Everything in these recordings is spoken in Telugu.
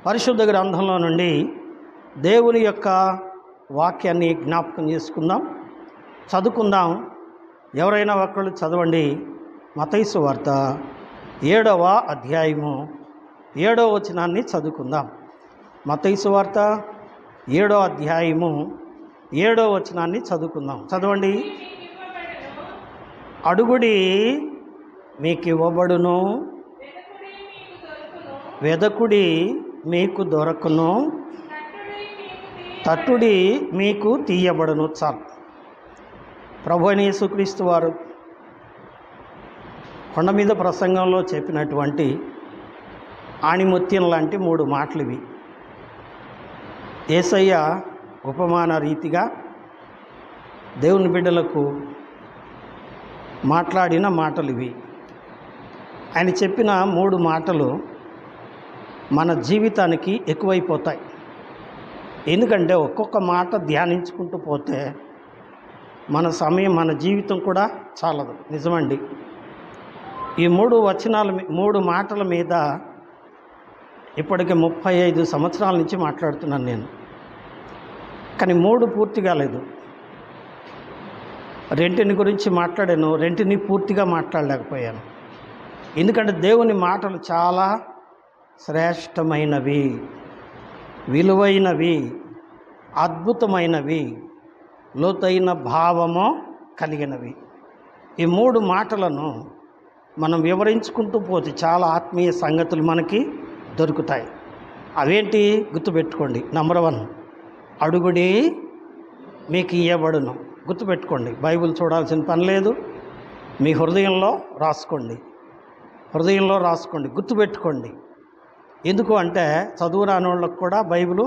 పరిశుద్ధ గ్రంథంలో నుండి దేవుని యొక్క వాక్యాన్ని జ్ఞాపకం చేసుకుందాం, చదువుకుందాం. ఎవరైనా ఒకళ్ళు చదవండి. మత్తయి సువార్త 7వ అధ్యాయము 7వ వచనాన్ని చదువుకుందాం. మత్తయి సువార్త 7వ అధ్యాయము 7వ వచనాన్ని చదువుకుందాం. చదవండి. అడుగుడి మీకు ఇవ్వబడును, వెదకుడి మీకు దొరకును, తట్టుడి మీకు తీయబడును. చాలు. ప్రభు అయిన యేసుక్రీస్తు వారు కొండ మీద ప్రసంగంలో చెప్పినటువంటి ఆణిముత్యం లాంటి 3 మాటలు ఇవి. యేసయ్య ఉపమాన రీతిగా దేవుని బిడ్డలకు మాట్లాడిన మాటలు ఇవి. ఆయన చెప్పిన 3 మాటలు మన జీవితానికి ఎక్కువైపోతాయి. ఎందుకంటే ఒక్కొక్క మాట ధ్యానించుకుంటూ పోతే మన సమయం, మన జీవితం కూడా చాలదు. నిజమండి. ఈ 3 మాటల మీద ఇప్పటికే 35 సంవత్సరాల నుంచి మాట్లాడుతున్నాను నేను. కానీ 3 పూర్తి కాలేదు. 2 గురించి మాట్లాడాను, 2 పూర్తిగా మాట్లాడలేకపోయాను. ఎందుకంటే దేవుని మాటలు చాలా శ్రేష్టమైనవి, విలువైనవి, అద్భుతమైనవి, లోతైన భావము కలిగినవి. ఈ 3 మాటలను మనం వివరించుకుంటూ పోతే చాలా ఆత్మీయ సంగతులు మనకి దొరుకుతాయి. అవేంటి గుర్తుపెట్టుకోండి. నంబర్ 1, అడుగుడి మీకు ఇయ్యబడును. గుర్తుపెట్టుకోండి. బైబిల్ చూడాల్సిన పని లేదు. మీ హృదయంలో రాసుకోండి, గుర్తుపెట్టుకోండి. ఎందుకు అంటే చదువు రానోళ్ళకు కూడా బైబిల్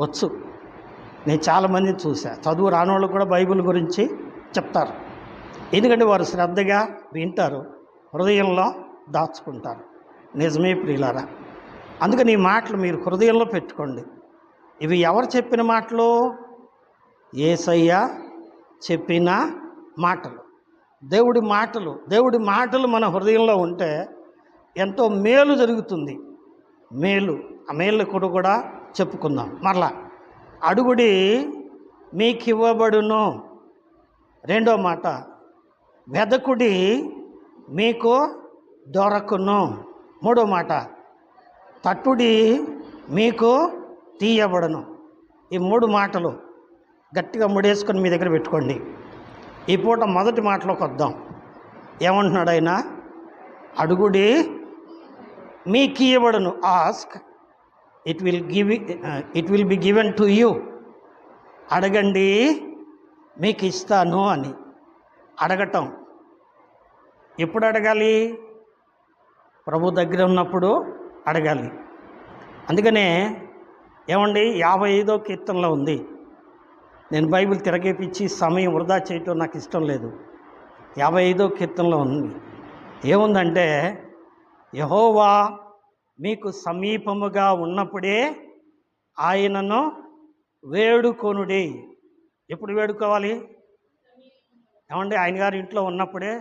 వచ్చు. నేను చాలామందిని చూసా, చదువు రానోళ్ళకు కూడా బైబిల్ గురించి చెప్తారు. ఎందుకంటే వారు శ్రద్ధగా వింటారు, హృదయంలో దాచుకుంటారు. నిజమే ప్రియులారా. అందుకని ఈ మాటలు మీరు హృదయంలో పెట్టుకోండి. ఇవి ఎవరు చెప్పిన మాటలు? యేసయ్య చెప్పిన మాటలు, దేవుడి మాటలు మన హృదయంలో ఉంటే ఎంతో మేలు జరుగుతుంది. ఆ మేలు కూడా చెప్పుకుందాం. మరలా, అడుగుడి మీకు ఇవ్వబడును. 2వ మాట, వెదకుడి మీకు దొరకును. 3వ మాట, తట్టుడి మీకు తీయబడును. ఈ 3 మాటలు గట్టిగా ముడేసుకొని మీ దగ్గర పెట్టుకోండి. ఈ పూట మొదటి మాటలోకి వద్దాం. ఏమంటున్నాడు ఆయన? అడుగుడి మీకు ఇవ్వబడును. Ask it will be given to you. అడగండి మీకు ఇస్తాను అని. అడగటం ఎప్పుడు అడగాలి? ప్రభు దగ్గర ఉన్నప్పుడు అడగాలి. అందుకనే ఏమండి, 55వ కీర్తనలో ఉంది. నేను బైబిల్ తిరగేపించి సమయం వృధా చేయటం నాకు ఇష్టం లేదు. 55వ కీర్తనలో ఉంది. ఏముందంటే, యెహోవా మీకు సమీపముగా ఉన్నప్పుడే ఆయనను వేడుకొనుడి. ఎప్పుడు వేడుకోవాలి? ఏమండి, ఆయన గారు ఇంట్లో ఉన్నప్పుడే.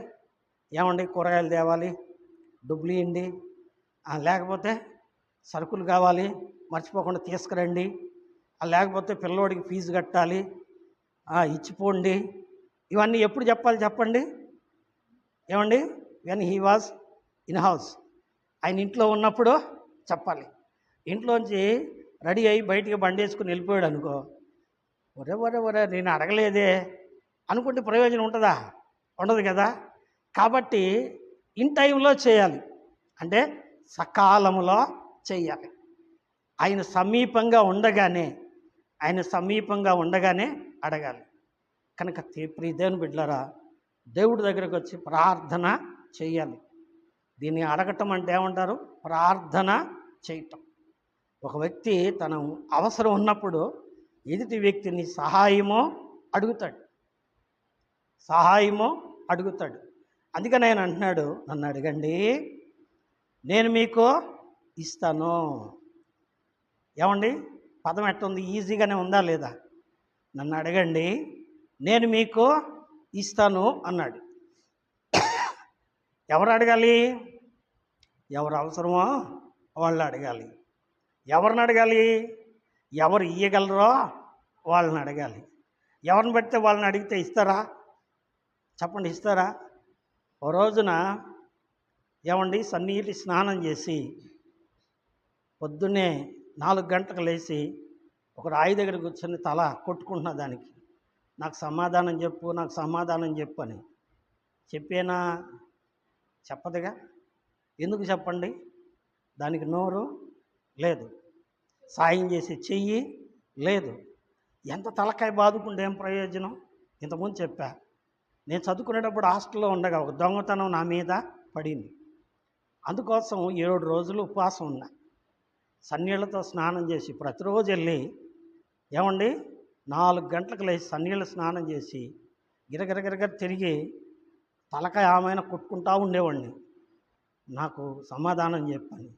ఏమండి, కూరగాయలు తేవాలి, డబ్బులు ఇవ్వండి, లేకపోతే సరుకులు కావాలి, మర్చిపోకుండా తీసుకురండి, లేకపోతే పిల్లోడికి ఫీజు కట్టాలి, ఇచ్చిపోండి. ఇవన్నీ ఎప్పుడు చెప్పాలి చెప్పండి? ఏమండి, when he was in house, ఆయన ఇంట్లో ఉన్నప్పుడు చెప్పాలి. ఇంట్లోంచి రెడీ అయ్యి బయటికి బండి వేసుకుని వెళ్ళిపోయాడు అనుకో, ఒరే నేను అడగలేదే అనుకుంటే ప్రయోజనం ఉంటుందా? ఉండదు కదా. కాబట్టి ఇన్ టైంలో చేయాలి, అంటే సకాలంలో చేయాలి. ఆయన సమీపంగా ఉండగానే అడగాలి. కనుక ప్రియ దేవుని బిడ్డలారా, దేవుడి దగ్గరకు వచ్చి ప్రార్థన చేయాలి. దీన్ని అడగటం అంటే ఏమంటారు? ప్రార్థన చేయటం. ఒక వ్యక్తి తన అవసరం ఉన్నప్పుడు ఎదుటి వ్యక్తిని సహాయమో అడుగుతాడు. అందుకని ఆయన అంటున్నాడు, నన్ను అడగండి నేను మీకు ఇస్తాను. ఏమండి, పదం ఎట్టుంది? ఈజీగానే ఉందా లేదా? నన్ను అడగండి నేను మీకు ఇస్తాను అన్నాడు. ఎవరు అడగాలి? ఎవరు అవసరమో వాళ్ళు అడగాలి. ఎవరిని అడగాలి? ఎవరు ఇయ్యగలరో వాళ్ళని అడగాలి. ఎవరిని పడితే వాళ్ళని అడిగితే ఇస్తారా? చెప్పండి, ఇస్తారా? ఓ రోజున ఏమండి సన్నీటి స్నానం చేసి పొద్దున్నే 4 గంటలకు లేచి ఒక రాయి దగ్గర కూర్చొని తల కొట్టుకుంటున్నా దానికి, నాకు సమాధానం చెప్పు, నాకు సమాధానం చెప్పు అని. చెప్పేనా? చెప్పదుగా. ఎందుకు చెప్పండి? దానికి నోరు లేదు, సాయం చేసే చెయ్యి లేదు. ఎంత తలకాయ బాదుకుంటే ఏం ప్రయోజనం? ఇంతకుముందు చెప్పా, నేను చదువుకునేటప్పుడు హాస్టల్లో ఉండగా ఒక దొంగతనం నా మీద పడింది. అందుకోసం 7 రోజులు ఉపవాసం ఉన్నా. సన్నీళ్లతో స్నానం చేసి ప్రతిరోజు వెళ్ళి ఏమండి 4 గంటలకు లేచి సన్నీళ్ళ స్నానం చేసి గిరగిరగిరగర తిరిగి తలకాయ ఆమెన కొట్టుకుంటా ఉండేవాడిని, నాకు సమాధానం చెప్పని.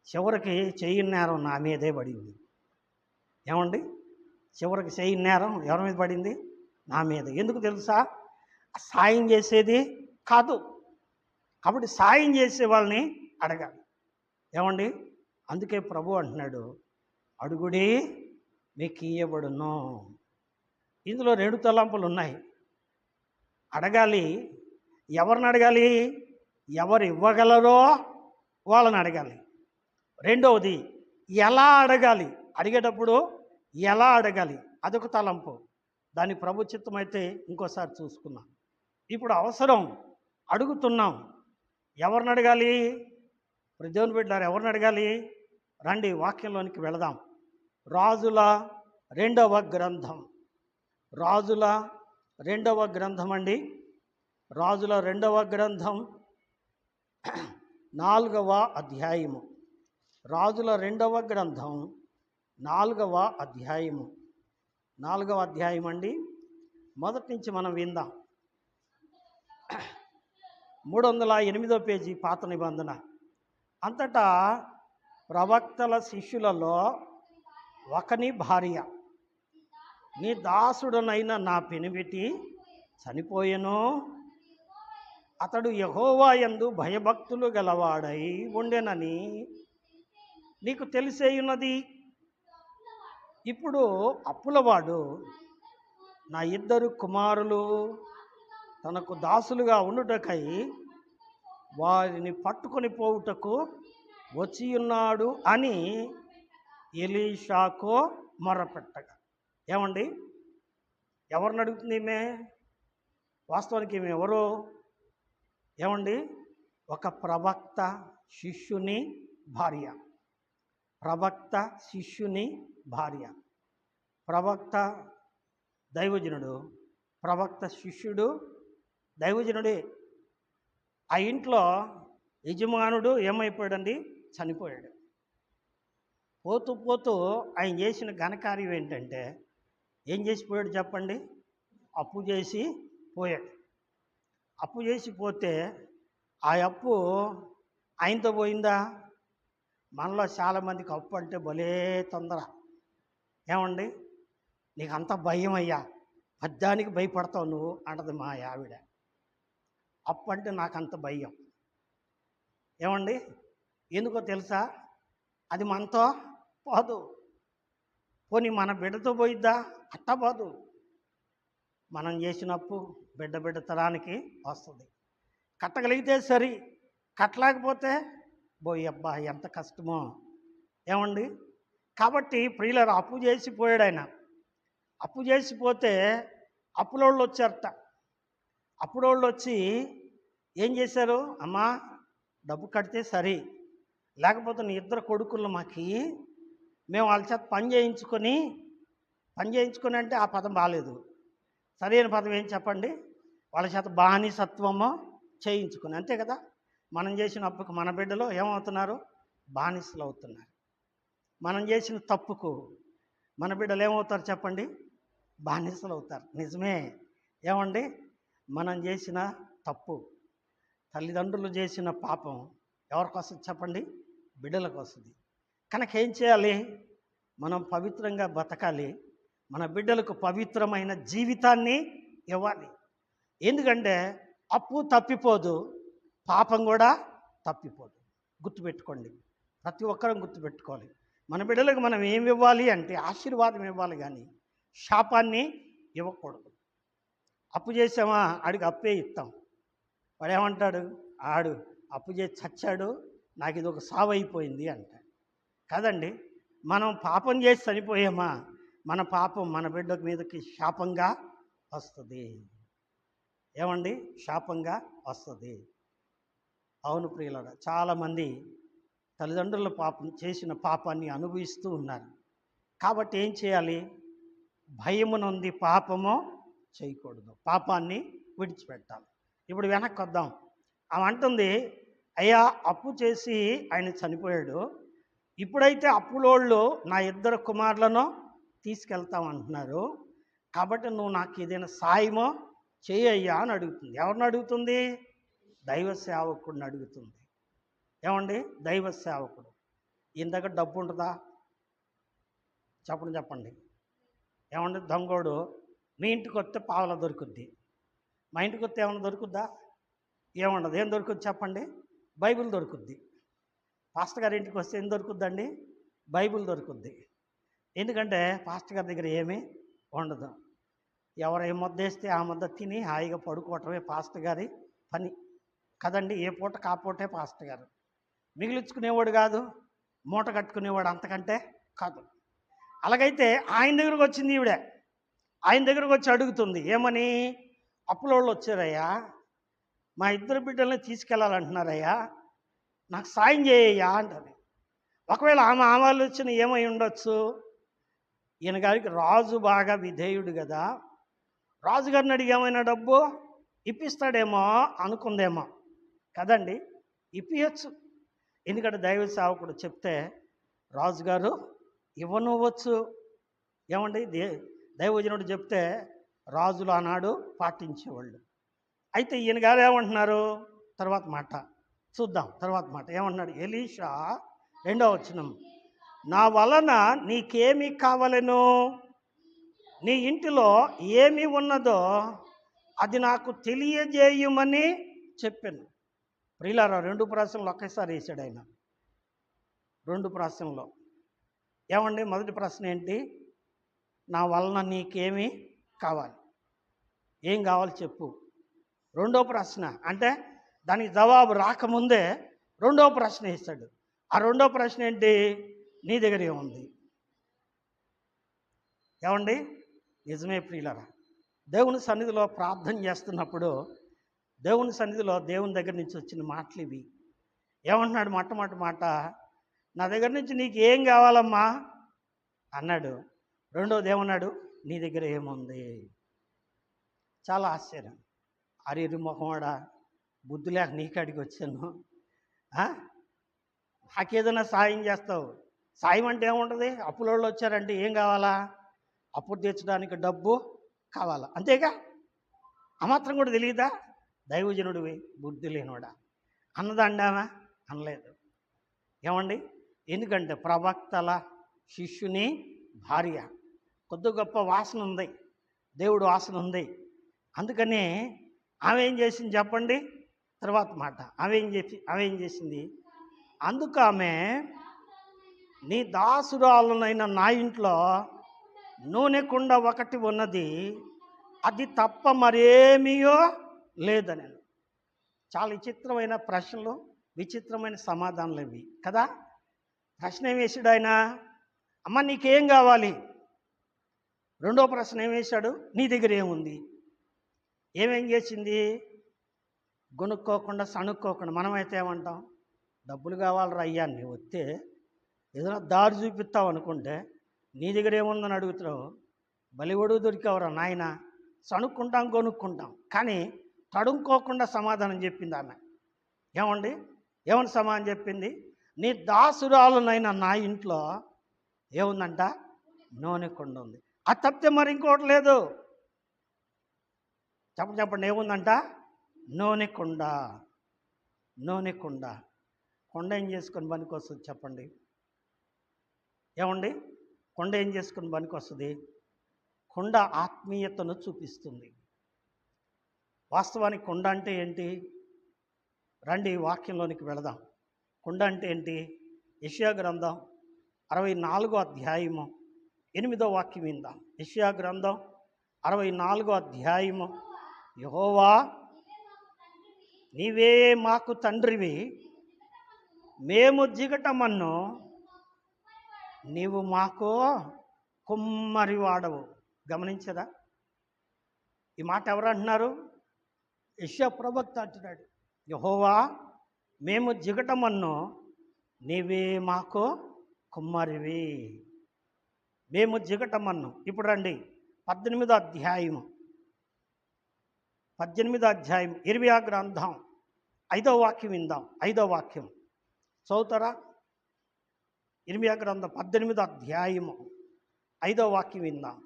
చివరికి చెయ్యి నేరం నా మీదే పడింది. ఏమండి, చివరికి చెయ్యి నేరం ఎవరి మీద పడింది? నా మీద. ఎందుకు తెలుసా? సాయం చేసేది కాదు. కాబట్టి సాయం చేసే వాళ్ళని అడగాలి. ఏమండి, అందుకే ప్రభు అంటున్నాడు, అడుగుడి మీకు ఇయ్యబడును. ఇందులో 2 తలంపులు ఉన్నాయి. అడగాలి. ఎవరిని అడగాలి? ఎవరు ఇవ్వగలరో వాళ్ళని అడగాలి. రెండవది, ఎలా అడగాలి? అడిగేటప్పుడు ఎలా అడగాలి? అదొక తలంపు. దాని ప్రభు చిత్తమైతే ఇంకోసారి చూసుకుందాం. ఇప్పుడు అవసరం, అడుగుతున్నాం. ఎవరిని అడగాలి? దేవుని బిడ్డలారా, ఎవరిని అడగాలి? రండి వాక్యంలోనికి వెళదాం. రాజుల 2వ గ్రంథం, రాజుల 2వ గ్రంథం అండి. రాజుల 2వ గ్రంథం 4వ అధ్యాయము. రాజుల 2వ గ్రంథం 4వ అధ్యాయము. 4వ అధ్యాయం అండి. మొదటి నుంచి మనం విందాం. 308వ పేజీ పాత నిబంధన. అంతటా ప్రవక్తల శిష్యులలో ఒకని భార్య, నీ దాసుడనైన నా పెనిమిటి చనిపోయెను, అతడు యెహోవా యందు భయభక్తులు గలవాడై ఉండెనని నీకు తెలిసేయున్నది. ఇప్పుడు అప్పులవాడు నా 2 కుమారులు తనకు దాసులుగా ఉండుటకై వారిని పట్టుకొని పోవుటకు వచ్చియున్నాడు అని ఎలీషాకు మొరపెట్టగా. ఏమండి, ఎవరిని అడుగుతుంది ఈమె? వాస్తవానికి ఈమె ఎవరు? ఏమండి, ఒక ప్రవక్త శిష్యుని భార్య. ప్రవక్త శిష్యుని భార్య. ప్రవక్త దైవజనుడు, ప్రవక్త శిష్యుడు దైవజనుడే. ఆ ఇంట్లో యజమానుడు ఏమైపోయాడండి? చనిపోయాడు. పోతూ పోతూ ఆయన చేసిన ఘనకార్యం ఏంటంటే, ఏం చేసిపోయాడు చెప్పండి? అప్పు చేసి పోయాడు. అప్పు చేసి పోతే ఆ అప్పు ఆయనతో పోయిందా? మనలో చాలామందికి అప్పు అంటే భలే తొందర. ఏమండి, నీకు అంత భయం అయ్యా, పద్దానికి భయపడతావు నువ్వు అంటది మా ఆవిడ. అప్పు అంటే నాకు అంత భయం. ఏమండి, ఎందుకో తెలుసా? అది మనతో పోదు. పోనీ మన బిడ్డతో పోయిద్దా? అట్ట పోదు. మనం చేసిన అప్పు బిడ్డ తరానికి వస్తుంది. కట్టగలిగితే సరి, కట్టలేకపోతే అబ్బా ఎంత కష్టమో. ఏమండి, కాబట్టి ప్రియులారా, అప్పు చేసిపోయాడు ఆయన. అప్పు చేసిపోతే అప్పులోళ్ళు వచ్చారట. అప్పులోళ్ళు వచ్చి ఏం చేశారు? అమ్మా, డబ్బు కడితే సరి, లేకపోతే నీ 2 కొడుకులు మాకి మేము వాళ్ళ చేత పని చేయించుకొని అంటే ఆ పదం బాగాలేదు. సరైన పదం ఏం చెప్పండి? వాళ్ళ చేత బానిసత్వము చేయించుకొని, అంతే కదా. మనం చేసిన అప్పుకు మన బిడ్డలు ఏమవుతున్నారు? బానిసలు అవుతున్నారు. మనం చేసిన తప్పుకు మన బిడ్డలు ఏమవుతారు చెప్పండి? బానిసలు అవుతారు. నిజమే. ఏమండి, మనం చేసిన తప్పు, తల్లిదండ్రులు చేసిన పాపం ఎవరికి వస్తుంది చెప్పండి? బిడ్డలకు వస్తుంది. కనుక ఏం చేయాలి? మనం పవిత్రంగా బతకాలి. మన బిడ్డలకు పవిత్రమైన జీవితాన్ని ఇవ్వాలి. ఎందుకంటే అప్పు తప్పిపోదు, పాపం కూడా తప్పిపోదు. గుర్తుపెట్టుకోండి, ప్రతి ఒక్కరం గుర్తుపెట్టుకోవాలి. మన బిడ్డలకు మనం ఏమి ఇవ్వాలి అంటే ఆశీర్వాదం ఇవ్వాలి, కానీ శాపాన్ని ఇవ్వకూడదు. అప్పు చేసామా, ఆడికి అప్పే ఇస్తాం. వాడు ఏమంటాడు, ఆడు అప్పు చేసి చచ్చాడు, నాకు ఇది ఒక సావు అయిపోయింది అంటాడు. కాదండి, మనం పాపం చేసి చనిపోయామా, మన పాపం మన బిడ్డ మీదకి శాపంగా వస్తుంది. ఏమండి, శాపంగా వస్తుంది. అవును ప్రియులారా, చాలామంది తల్లిదండ్రుల పాపం చేసిన పాపాన్ని అనుభవిస్తూ ఉన్నారు. కాబట్టి ఏం చేయాలి? భయము నుండి పాపము చేయకూడదు, పాపాన్ని విడిచిపెట్టాలి. ఇప్పుడు వెనక్కి వద్దాం. ఆమె అంటుంది, అయ్యా అప్పు చేసి ఆయన చనిపోయాడు, ఇప్పుడైతే అప్పులోళ్ళు నా 2 కుమారులను తీసుకెళ్తామంటున్నారు, కాబట్టి నువ్వు నాకు ఏదైనా సాయమో చేయయ్యా అని అడుగుతుంది. ఎవరిని అడుగుతుంది? దైవ సేవకుడిని అడుగుతుంది. ఏమండి, దైవ సేవకుడు. ఈయన దగ్గర డబ్బు ఉంటుందా? చెప్పండి. ఏమండి, దొంగోడు మీ ఇంటికి వస్తే పావలా దొరుకుద్ది, మా ఇంటికి వస్తే ఏమన్నా దొరుకుద్దా? ఏముండదు. ఏం దొరుకుద్ది చెప్పండి? బైబిల్ దొరుకుద్ది. పాస్టర్ గారి ఇంటికి వస్తే ఏం దొరుకుద్దండి? బైబిల్ దొరుకుద్ది. ఎందుకంటే పాస్టర్ గారి దగ్గర ఏమీ ఉండదు. ఎవరు ఏ ముద్ద వేస్తే ఆ ముద్ద తిని హాయిగా పడుకోవటమే పాస్టర్ గారి పని కదండి. ఏ పూట కాపోటే పాస్టర్ గారు. మిగిలించుకునేవాడు కాదు, మూట కట్టుకునేవాడు అంతకంటే కాదు. అలాగైతే ఆయన దగ్గరకు వచ్చింది ఈవిడే. ఆయన దగ్గరకు వచ్చి అడుగుతుంది, ఏమని? అప్పులోళ్ళు వచ్చారయ్యా, మా 2 బిడ్డల్ని తీసుకెళ్ళాలంటున్నారయ్యా, నాకు సాయం చేయ్యా అంటది. ఒకవేళ ఆమె ఆలోచన ఏమై ఉండొచ్చు? ఈయన గారికి రాజు బాగా విధేయుడు కదా, రాజుగారిని అడిగి ఏమైనా డబ్బు ఇప్పిస్తాడేమో అనుకుందేమో కదండి. ఇప్పియచ్చు. ఎందుకంటే దైవ సేవకుడు చెప్తే రాజుగారు ఇవ్వనువచ్చు. ఏమండి, దైవజనుడు చెప్తే రాజులు ఆనాడు పాటించేవాళ్ళు. అయితే ఈయన గారు ఏమంటున్నారు? తర్వాత మాట చూద్దాం. తర్వాత మాట ఏమంటున్నాడు? ఎలీషా 2వ వచనం, నా వలన నీకేమి కావాలెను? నీ ఇంటిలో ఏమి ఉన్నదో అది నాకు తెలియజేయమని చెప్పాను. ప్రియులారా, 2 ప్రశ్నలు ఒకేసారి వేసాడు ఆయన. 2 ప్రశ్నలు. ఏమండి, మొదటి ప్రశ్న ఏంటి? నా వలన నీకేమి కావాలి? ఏం కావాలి చెప్పు. 2వ ప్రశ్న అంటే దానికి జవాబు రాకముందే 2వ ప్రశ్న వేస్తాడు. ఆ 2వ ప్రశ్న ఏంటి? నీ దగ్గర ఏముంది? ఏమండి, నిజమే ప్రియులారా, దేవుని సన్నిధిలో ప్రార్థన చేస్తున్నప్పుడు దేవుని సన్నిధిలో దేవుని దగ్గర నుంచి వచ్చిన మాటలు ఇవి. ఏమంటున్నాడు? మొట్టమొదటి మాట, నా దగ్గర నుంచి నీకు ఏం కావాలమ్మా అన్నాడు. 2వది ఏమన్నాడు? నీ దగ్గర ఏముంది? చాలా ఆశ్చర్యం. అరేరు మొహమాడా, బుద్ధి లేక నీ కాడికి వచ్చాను, నాకేదైనా సాయం చేస్తావు? సాయం అంటే ఏముంటుంది? అప్పులోళ్ళు వచ్చారంటే ఏం కావాలా? అప్పు తీర్చడానికి డబ్బు కావాలా, అంతేగా. ఆ మాత్రం కూడా తెలియదా? దైవజనుడివి బుద్ధి లేనివాడా అన్నదండామా? అనలేదు. ఏమండి, ఎందుకంటే ప్రవక్తల శిష్యుని భార్య, కొద్ది గొప్ప వాసన ఉంది, దేవుడు వాసన ఉంది. అందుకనే ఆమె ఏం చేసింది చెప్పండి? తర్వాత మాట ఆమె ఏం చేసింది? అందుకు ఆమె, నీ దాసురాలనైన నా ఇంట్లో నూనె కుండ ఒకటి ఉన్నది, అది తప్ప మరేమీయో లేదని. చాలా విచిత్రమైన ప్రశ్నలు, విచిత్రమైన సమాధానాలు ఇవి కదా. ప్రశ్న ఏం వేసాడు ఆయన? అమ్మ నీకేం కావాలి? 2వ ప్రశ్న ఏం వేశాడు? నీ దగ్గర ఏముంది? ఏమేం చేసింది? గొనుక్కోకుండా సణుక్కోకుండా. మనమైతే ఏమంటాం? డబ్బులు కావాలరా అయ్యా, నీ వస్తే ఏదైనా దారి చూపిస్తావు అనుకుంటే నీ దగ్గర ఏముందని అడుగుతున్నావు. బలివడు దొరికావురా నాయన, సణుక్కుంటాం, కొనుక్కుంటాం. కానీ తడుముకోకుండా సమాధానం చెప్పింది ఆమె. ఏమండి, ఏమని సమాధానం చెప్పింది? నీ దాసురాలునైనా నా ఇంట్లో ఏముందంట? నూనె కుండ ఉంది. అది తప్పితే మరి ఇంకోటి లేదు. చెప్పండి, ఏముందంట? నూనె కుండ. నూనె కుండ. కొండ ఏం చేసుకొని పనికి వస్తుంది చెప్పండి? ఏమండి, కొండ ఏం చేసుకొని పనికి వస్తుంది? కొండ ఆత్మీయతను చూపిస్తుంది. వాస్తవానికి కొండ అంటే ఏంటి? రండి వాక్యంలోనికి వెళదాం. కొండ అంటే ఏంటి? యెషయా గ్రంథం 64 అధ్యాయము 8వ వాక్యం విందాం. యెషయా గ్రంథం 64 అధ్యాయము. యెహోవా నీవే మాకు తండ్రివి, మేము జిగటమన్ను, నీవు మాకు కుమ్మరి వాడవు. గమనించదా ఈ మాట? ఎవరు అంటున్నారు? యెషయా ప్రవక్త అంటున్నాడు, యెహోవా మేము జిగటమన్ను, నీవే మాకు కుమ్మరివి. మేము జిగటమన్ను. ఇప్పుడు రండి 18వ అధ్యాయము 20వ గ్రంథం 5వ వాక్యం విందాం. 5వ వాక్యం చదువుతారా? 20వ గ్రంథం 18వ అధ్యాయము 5వ వాక్యం విందాం.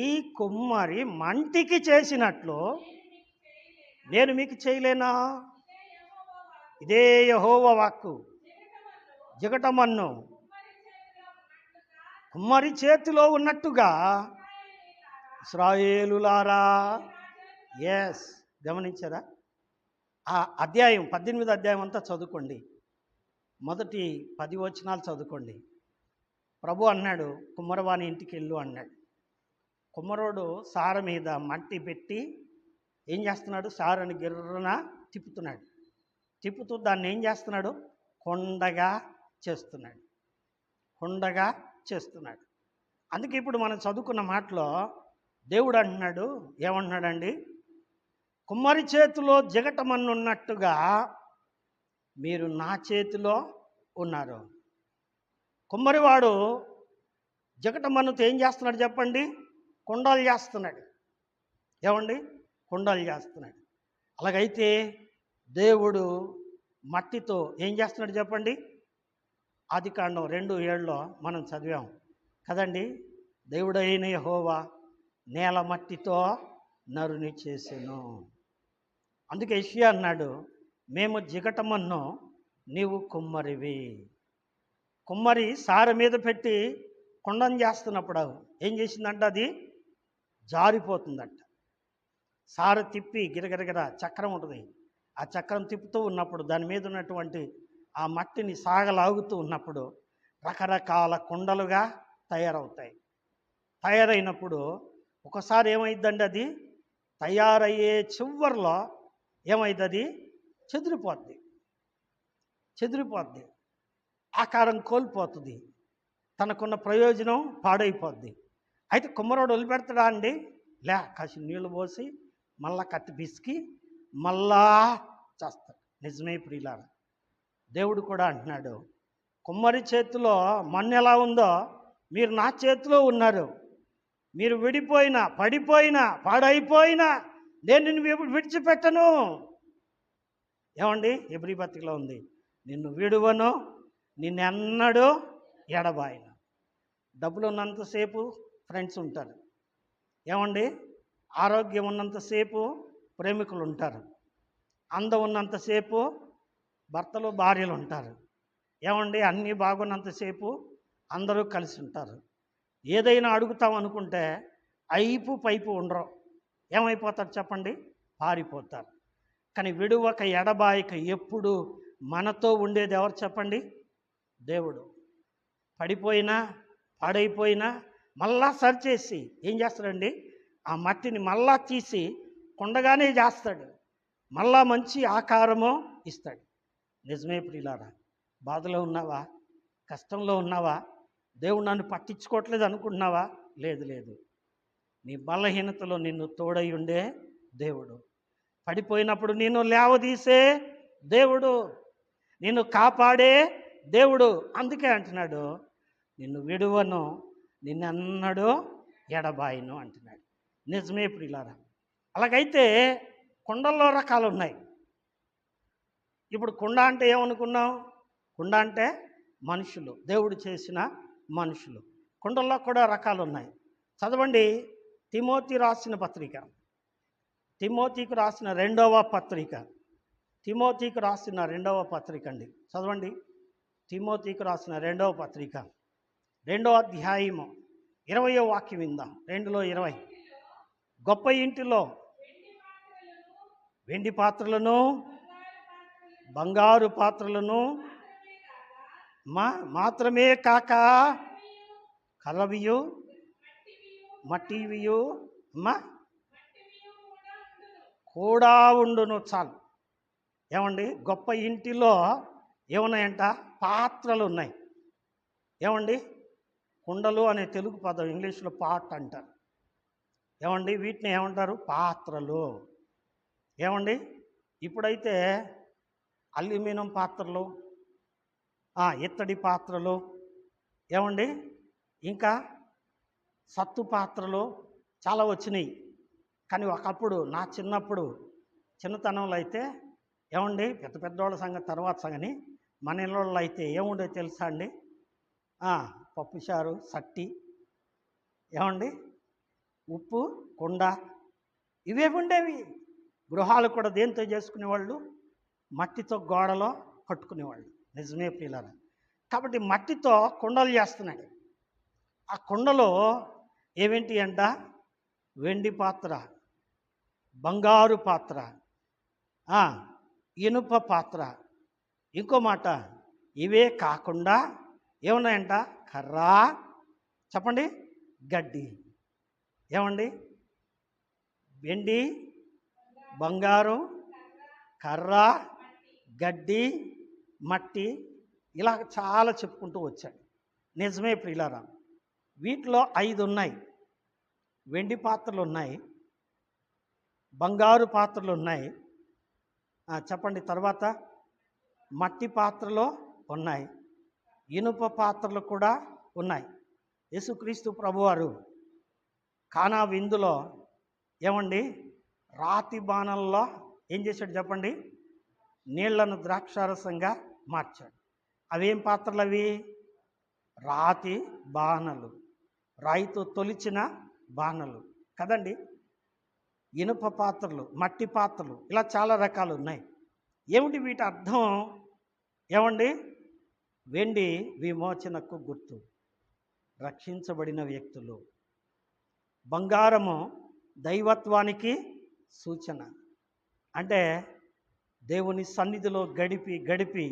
ఈ కుమ్మరి మంటికి చేసినట్లు నేను మీకు చేయలేనా? ఇదే యెహోవా వాక్కు. జిగటమన్ను కుమ్మరి చేతిలో ఉన్నట్టుగా ఇశ్రాయేలులారా. ఎస్, గమనించారా? ఆ అధ్యాయం 18వ అధ్యాయం అంతా చదువుకోండి. మొదటి 10 వచనాలు చదువుకోండి. ప్రభు అన్నాడు, కుమ్మరవాని ఇంటికి వెళ్ళు అన్నాడు. కుమ్మరోడు సార మీద మట్టి పెట్టి ఏం చేస్తున్నాడు? సారని గిర్రన తిప్పుతున్నాడు. తిప్పుతూ దాన్ని ఏం చేస్తున్నాడు? కొండగా చేస్తున్నాడు. కొండగా చేస్తున్నాడు. అందుకే ఇప్పుడు మనం చదువుకున్న మాటలో దేవుడు అంటున్నాడు, ఏమంటున్నాడండి? కుమ్మరి చేతిలో జిగటమన్నున్నట్టుగా మీరు నా చేతిలో ఉన్నారు. కుమ్మరివాడు జిగటమన్నుతో ఏం చేస్తున్నాడు చెప్పండి? కుండలు చేస్తున్నాడు. ఏమండి? కుండలు చేస్తున్నాడు. అలాగైతే దేవుడు మట్టితో ఏం చేస్తున్నాడు చెప్పండి? ఆదికాండం 2:7 మనం చదివాం కదండి. దేవుడైన యెహోవా నేల మట్టితో నరుని చేసెను. అందుకే యెషయా అన్నాడు, మేము జిగటమన్ను, నీవు కుమ్మరివి. కుమ్మరి సార మీద పెట్టి కుండం చేస్తున్నప్పుడు ఏం చేసిందంట? అది జారిపోతుందంట. సార తిప్పి గిరగిరగిర చక్రం ఉంటుంది. ఆ చక్రం తిప్పుతూ ఉన్నప్పుడు దాని మీద ఉన్నటువంటి ఆ మట్టిని సాగలాగుతూ ఉన్నప్పుడు రకరకాల కుండలుగా తయారవుతాయి. తయారైనప్పుడు ఒకసారి ఏమైందండి? అది తయారయ్యే చివర్లో ఏమైంది? చెదిరిపోద్ది. చెదిరిపోద్ది, ఆకారం కోల్పోతుంది, తనకున్న ప్రయోజనం పాడైపోద్ది. అయితే కుమ్మరోడు వదిలిపెడతాడా అండి? లే, కాసి నీళ్లు పోసి మళ్ళా కత్తి పిసికి మళ్ళా చేస్తాడు. నిజమే ప్రియులారా, దేవుడు కూడా అంటున్నాడు, కుమ్మరి చేతిలో మన్ను ఎలా ఉందో మీరు నా చేతిలో ఉన్నారు. మీరు విడిపోయినా, పడిపోయినా, పాడైపోయినా నేను నిన్ను విడిచిపెట్టను. ఏమండి? హెబ్రీ పత్రికలో ఉంది, నిన్ను విడువను, నిన్నెన్నడూ ఎడబాయను. డబ్బులు ఉన్నంతసేపు ఫ్రెండ్స్ ఉంటారు. ఏమండి? ఆరోగ్యం ఉన్నంతసేపు ప్రేమికులు ఉంటారు. అందం ఉన్నంతసేపు భర్తలు భార్యలు ఉంటారు. ఏమండి? అన్నీ బాగున్నంతసేపు అందరూ కలిసి ఉంటారు. ఏదైనా అడుగుతాం అనుకుంటే ఐపు పైపు ఉండరు. ఏమైపోతారు చెప్పండి? పారిపోతారు. కానీ విడువక ఎడబాయక ఎప్పుడు మనతో ఉండేది ఎవరు చెప్పండి? దేవుడు. పడిపోయినా, పాడైపోయినా మళ్ళా సరిచేసి ఏం చేస్తాడండి? ఆ మట్టిని మళ్ళా తీసి కొండగానే చేస్తాడు. మళ్ళా మంచి ఆకారము ఇస్తాడు. నిజమే ప్రియులారా, బాధలో ఉన్నావా? కష్టంలో ఉన్నావా? దేవుడు నన్ను పట్టించుకోవట్లేదు అనుకుంటున్నావా? లేదు లేదు, నీ బలహీనతలో నిన్ను తోడై ఉండే దేవుడు, పడిపోయినప్పుడు నిన్ను లేవదీసే దేవుడు, నిన్ను కాపాడే దేవుడు. అందుకే అంటున్నాడు, నిన్ను విడువను, నిన్నెన్నడూ ఎడబాయను అంటున్నాడు. నిజమే ప్రియులారా. అలాగైతే కుండల్లో రకాలు ఉన్నాయి. ఇప్పుడు కుండ అంటే ఏమనుకున్నాం? కుండ అంటే మనుషులు, దేవుడు చేసిన మనుషులు. కుండల్లో కూడా రకాలు ఉన్నాయి. చదవండి, తిమోతి రాసిన పత్రిక, తిమోతికి రాసిన రెండవ పత్రిక, తిమోతికి రాసిన రెండవ పత్రిక అండి. చదవండి, తిమోతికి రాసిన రెండవ పత్రిక 2వ అధ్యాయము 20వ వాక్యం విందాం. 2:20. గొప్ప ఇంటిలో వెండి పాత్రలను, బంగారు పాత్రలను మాత్రమే కాక కర్రవియు, మట్టివియు కూడా ఉండును. చాలు. ఏమండి, గొప్ప ఇంటిలో ఏమున్నాయంట? పాత్రలు ఉన్నాయి. ఏమండి, కుండలు అనే తెలుగు పదం ఇంగ్లీష్లో పాట్ అంటారు. ఏమండి, వీటిని ఏమంటారు? పాత్రలు. ఏమండి, ఇప్పుడైతే అల్యూమినియం పాత్రలు, ఇత్తడి పాత్రలు, ఏమండి, ఇంకా సత్తు పాత్రలు చాలా వచ్చినాయి. కానీ ఒకప్పుడు నా చిన్నతనంలో అయితే ఏమండి, పెద్ద పెద్దవాళ్ళ సంగతి తర్వాత సంగని, మన ఇళ్ళలో అయితే ఏముండే తెలుసా అండి? పప్పుచారు సట్టి, ఏమండి, ఉప్పు కుండ, ఇవే ఉండేవి. గృహాలు కూడా దేంతో చేసుకునేవాళ్ళు? మట్టితో గోడలో కట్టుకునేవాళ్ళు. నిజమే ప్రియులారా. కాబట్టి మట్టితో కుండలు చేస్తున్నాడు. ఆ కుండలో ఏమేంటి అంట? వెండి పాత్ర, బంగారు పాత్ర, ఇనుప పాత్ర. ఇంకో మాట, ఇవే కాకుండా ఏమున్నాయంట? కర్ర, చెప్పండి, గడ్డి. ఏమండి, వెండి, బంగారం, కర్ర, గడ్డి, మట్టి, ఇలా చాలా చెప్పుకుంటూ వచ్చాడు. నిజమే ప్రియులారా. వీటిలో 5 ఉన్నాయి. వెండి పాత్రలు ఉన్నాయి, బంగారు పాత్రలు ఉన్నాయి, చెప్పండి, తర్వాత మట్టి పాత్రలు ఉన్నాయి, ఇనుప పాత్రలు కూడా ఉన్నాయి. యేసుక్రీస్తు ప్రభువారు కానా విందులో ఏమండి, రాతి బాణల్లో ఏం చేశాడు చెప్పండి? నీళ్లను ద్రాక్షారసంగా మార్చాడు. అవేం పాత్రలు అవి? రాతి బాణలు, రాయితో తొలిచిన బాణలు కదండి. ఇనుప పాత్రలు, మట్టి పాత్రలు, ఇలా చాలా రకాలు ఉన్నాయి. ఏమిటి వీటి అర్థం? ఏమండి, వెండి విమోచనకు గుర్తు, రక్షించబడిన వ్యక్తులు. బంగారము దైవత్వానికి సూచన. అంటే దేవుని సన్నిధిలో గడిపి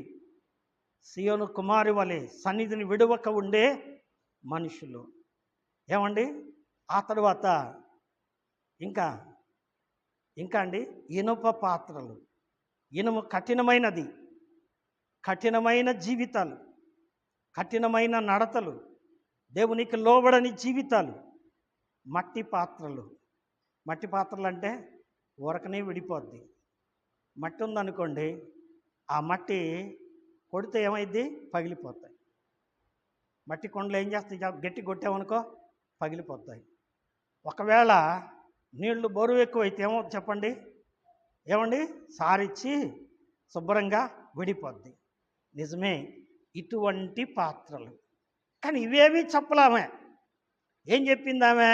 సియోను కుమారి వలె సన్నిధిని విడవక ఉండే మనుషులు. ఏమండి, ఆ తరువాత ఇంకా అండి, ఇనుప పాత్రలు. ఇనుము కఠినమైనది, కఠినమైన జీవితాలు, కఠినమైన నడతలు, దేవునికి లోబడని జీవితాలు. మట్టి పాత్రలు అంటే ఊరకనే విడిపోద్ది. మట్టి ఉందనుకోండి, ఆ మట్టి కొడితే ఏమైద్ది? పగిలిపోతాయి. మట్టి కొండలు ఏం చేస్తాయి? గట్టి కొట్టామనుకో పగిలిపోతాయి. ఒకవేళ నీళ్లు బరువు ఎక్కువైతే ఏమవుతుంది చెప్పండి? ఏమండి, సారిచ్చి శుభ్రంగా విడిపోద్ది. నిజమే, ఇటువంటి పాత్రలు. కానీ ఇవేమీ చెప్పలామే. ఏం చెప్పింది ఆమె?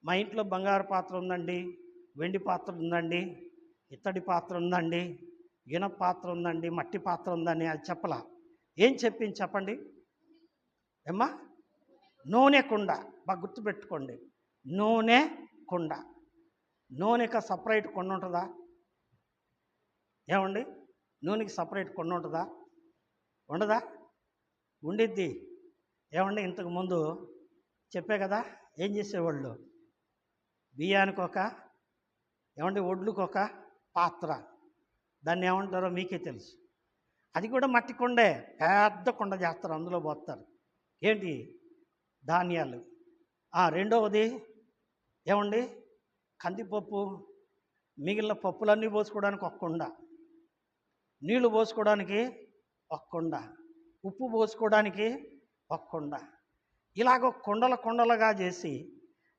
మా ఇంట్లో బంగారు పాత్ర ఉందండి, వెండి పాత్ర ఉందండి, ఇత్తడి పాత్ర ఉందండి, ఇనుప పాత్ర ఉందండి, మట్టి పాత్ర ఉందని అది చెప్పలా. ఏం చెప్పింది చెప్పండి? ఏమ్మా? నూనె కుండ. బాగా గుర్తుపెట్టుకోండి, నూనె కుండ. నూనెకి సపరేట్ కుండ ఉంటుందా? ఏమండి, నూనెకి సపరేట్ కుండ ఉంటుందా? ఉండదా? ఉండిద్ది. ఏమండి, ఇంతకుముందు చెప్పే కదా, ఏం చేసేవాళ్ళు? బియ్యానికి ఒక, ఏమండి, ఒడ్లుకి ఒక పాత్ర, దాన్ని ఏమంటారో మీకే తెలుసు. అది కూడా మట్టి కుండే, పెద్ద కుండ చేస్తారు, అందులో పోస్తారు. ఏంటి? ధాన్యాలు. రెండవది ఏమండి, కందిపప్పు, మిగిలిన పప్పులన్నీ పోసుకోవడానికి ఒక కుండ, నీళ్లు పోసుకోవడానికి ఒక కుండ, ఉప్పు పోసుకోవడానికి ఒక కుండ. ఇలాగ కుండలుగా చేసి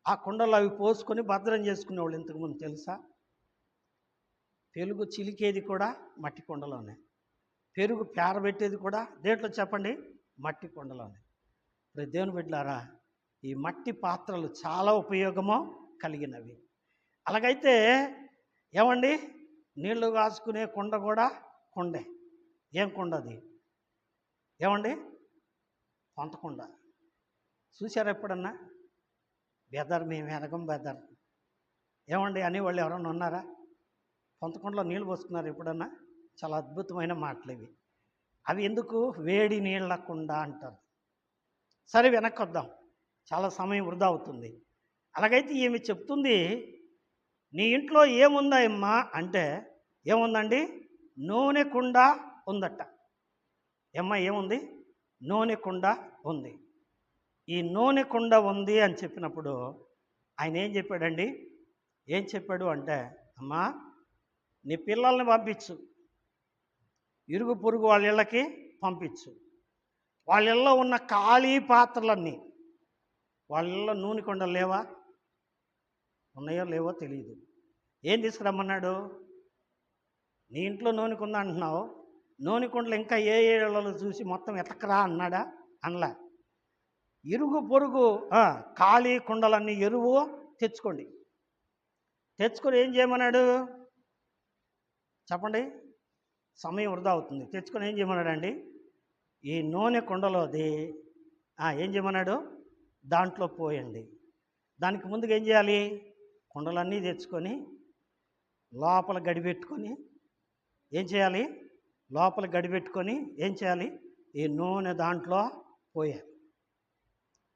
ఆ కుండలు అవి పోసుకొని భద్రం చేసుకునేవాళ్ళు ఇంతకుముందు తెలుసా? పెరుగు చిలికేది కూడా మట్టి కుండలోనే, పెరుగు పేరబెట్టేది కూడా దేంట్లో చెప్పండి? మట్టి కుండలోనే. దేవుని బిడ్డలారా, ఈ మట్టి పాత్రలు చాలా ఉపయోగమో కలిగినవి. అలాగైతే ఏమండి, నీళ్లు కాసుకునే కుండ కూడా కుండే. ఏం కుండ అది? ఏమండి, పొంతకుండ. చూసారా ఎప్పుడన్నా? బెదర్, మేము ఎనగం బెదర్. ఏమండి అనేవాళ్ళు ఎవరన్నా ఉన్నారా? పొంతకుండలో నీళ్ళు పోసుకున్నారు ఎప్పుడన్నా? చాలా అద్భుతమైన మాటలు ఇవి. అవి ఎందుకు? వేడి నీళ్ళ కుండ అంటారు. సరే వెనక్కి వద్దాం, చాలా సమయం వృధా అవుతుంది. అలాగైతే ఈమె చెప్తుంది, నీ ఇంట్లో ఏముందా అమ్మా అంటే, ఏముందండి? నూనె కుండ ఉందట. ఏమ్మా ఏముంది? నూనె కుండ ఉంది. ఈ నూనె కుండ ఉంది అని చెప్పినప్పుడు ఆయన ఏం చెప్పాడండి? ఏం చెప్పాడు అంటే, అమ్మా నీ పిల్లల్ని పంపించు, ఇరుగు పొరుగు వాళ్ళ ఇళ్ళకి పంపించు. వాళ్ళ ఇళ్ళలో ఉన్న ఖాళీ పాత్రలన్నీ, వాళ్ళ ఇళ్ళలో నూనె కుండలు లేవా? ఉన్నాయో లేవో తెలియదు. ఏం తీసుకురమ్మన్నాడు? నీ ఇంట్లో నూనె కుండ అంటున్నావు, నూనె కుండలు ఇంకా ఏ ఇళ్ళలో చూసి మొత్తం ఎతకరా అన్నాడా? అనలా. ఇరుగు పొరుగు ఖాళీ కుండలన్నీ ఎరువు తెచ్చుకోండి. తెచ్చుకొని ఏం చేయమన్నాడు చెప్పండి? సమయం వృధా అవుతుంది. తెచ్చుకొని ఏం చేయమన్నాడండి? ఈ నూనె కుండలోది ఏం చేయమన్నాడు? దాంట్లో పోయండి. దానికి ముందుగా ఏం చేయాలి? కుండలన్నీ తెచ్చుకొని లోపల గడిపెట్టుకొని ఏం చేయాలి? లోపల గడిపెట్టుకొని ఏం చేయాలి? ఈ నూనె దాంట్లో పోయాలి.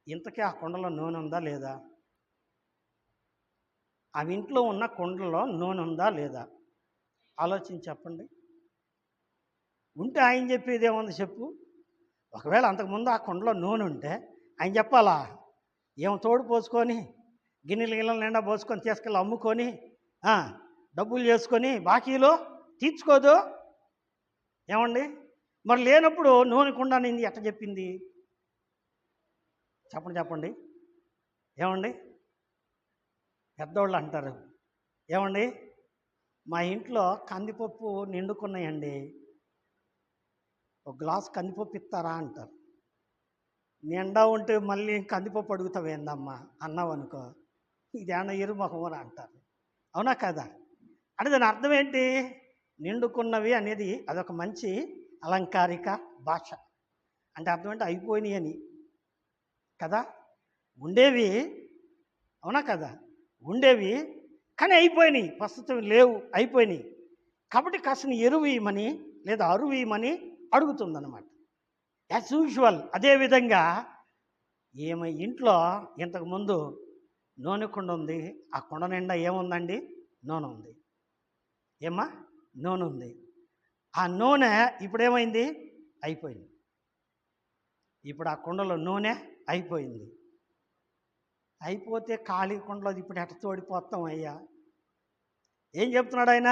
ఇంతకీ ఆ కుండలో నూనె ఉందా లేదా? ఆ ఇంట్లో ఉన్న కుండలో నూనె ఉందా లేదా? ఆలోచించి చెప్పండి. ఉంటే ఆయన చెప్పేది ఏముంది చెప్పు? ఒకవేళ అంతకుముందు ఆ కుండలో నూనె ఉంటే ఆయన చెప్పాలా? ఏమో తోడు పోసుకొని గిన్నెల నిండా పోసుకొని తీసుకెళ్ళి అమ్ముకొని డబ్బులు చేసుకొని బాకీలో తీర్చుకోదు. ఏమండి? మరి లేనప్పుడు నూనె కుండ అనేది ఎట్ట చెప్పింది? చెప్పండి. ఏమండి? పెద్దోళ్ళు అంటారు, ఏమండి మా ఇంట్లో కందిపప్పు నిండుకున్నాయండి, ఒక గ్లాస్ కందిపప్పు ఇస్తారా అంటారు. నిండా ఉంటే మళ్ళీ కందిపప్పు అడుగుతావేందమ్మా అన్నావు అనుకో, ఇదేమన్నా ఎరుమొహమని అంటారు. అవునా కదా? అంటే దాని అర్థం ఏంటి? నిండుకున్నవి అనేది అదొక మంచి అలంకారిక భాష. అంటే అర్థం ఏంటి? అయిపోయినాయి అని కదా. ఉండేవి, అవునా కదా? ఉండేవి కానీ అయిపోయినాయి, ప్రస్తుతం లేవు, అయిపోయినాయి. కాబట్టి కాసిన ఎరువు ఇవ్వమని లేదా అరువు ఇవ్వమని అడుగుతుందన్నమాట. యాజ్ యూజువల్ అదేవిధంగా ఈమె ఇంట్లో ఇంతకుముందు నూనె కుండ ఉంది. ఆ కుండ నిండా ఏముందండి? నూనె ఉంది. ఏమ్మా? నూనె ఉంది. ఆ నూనె ఇప్పుడేమైంది? అయిపోయింది. ఇప్పుడు ఆ కుండలో నూనె అయిపోయింది. అయిపోతే ఖాళీ కుండలో ఇప్పుడు ఎట్ట తోడిపోతాం అయ్యా? ఏం చెప్తున్నాడు ఆయన?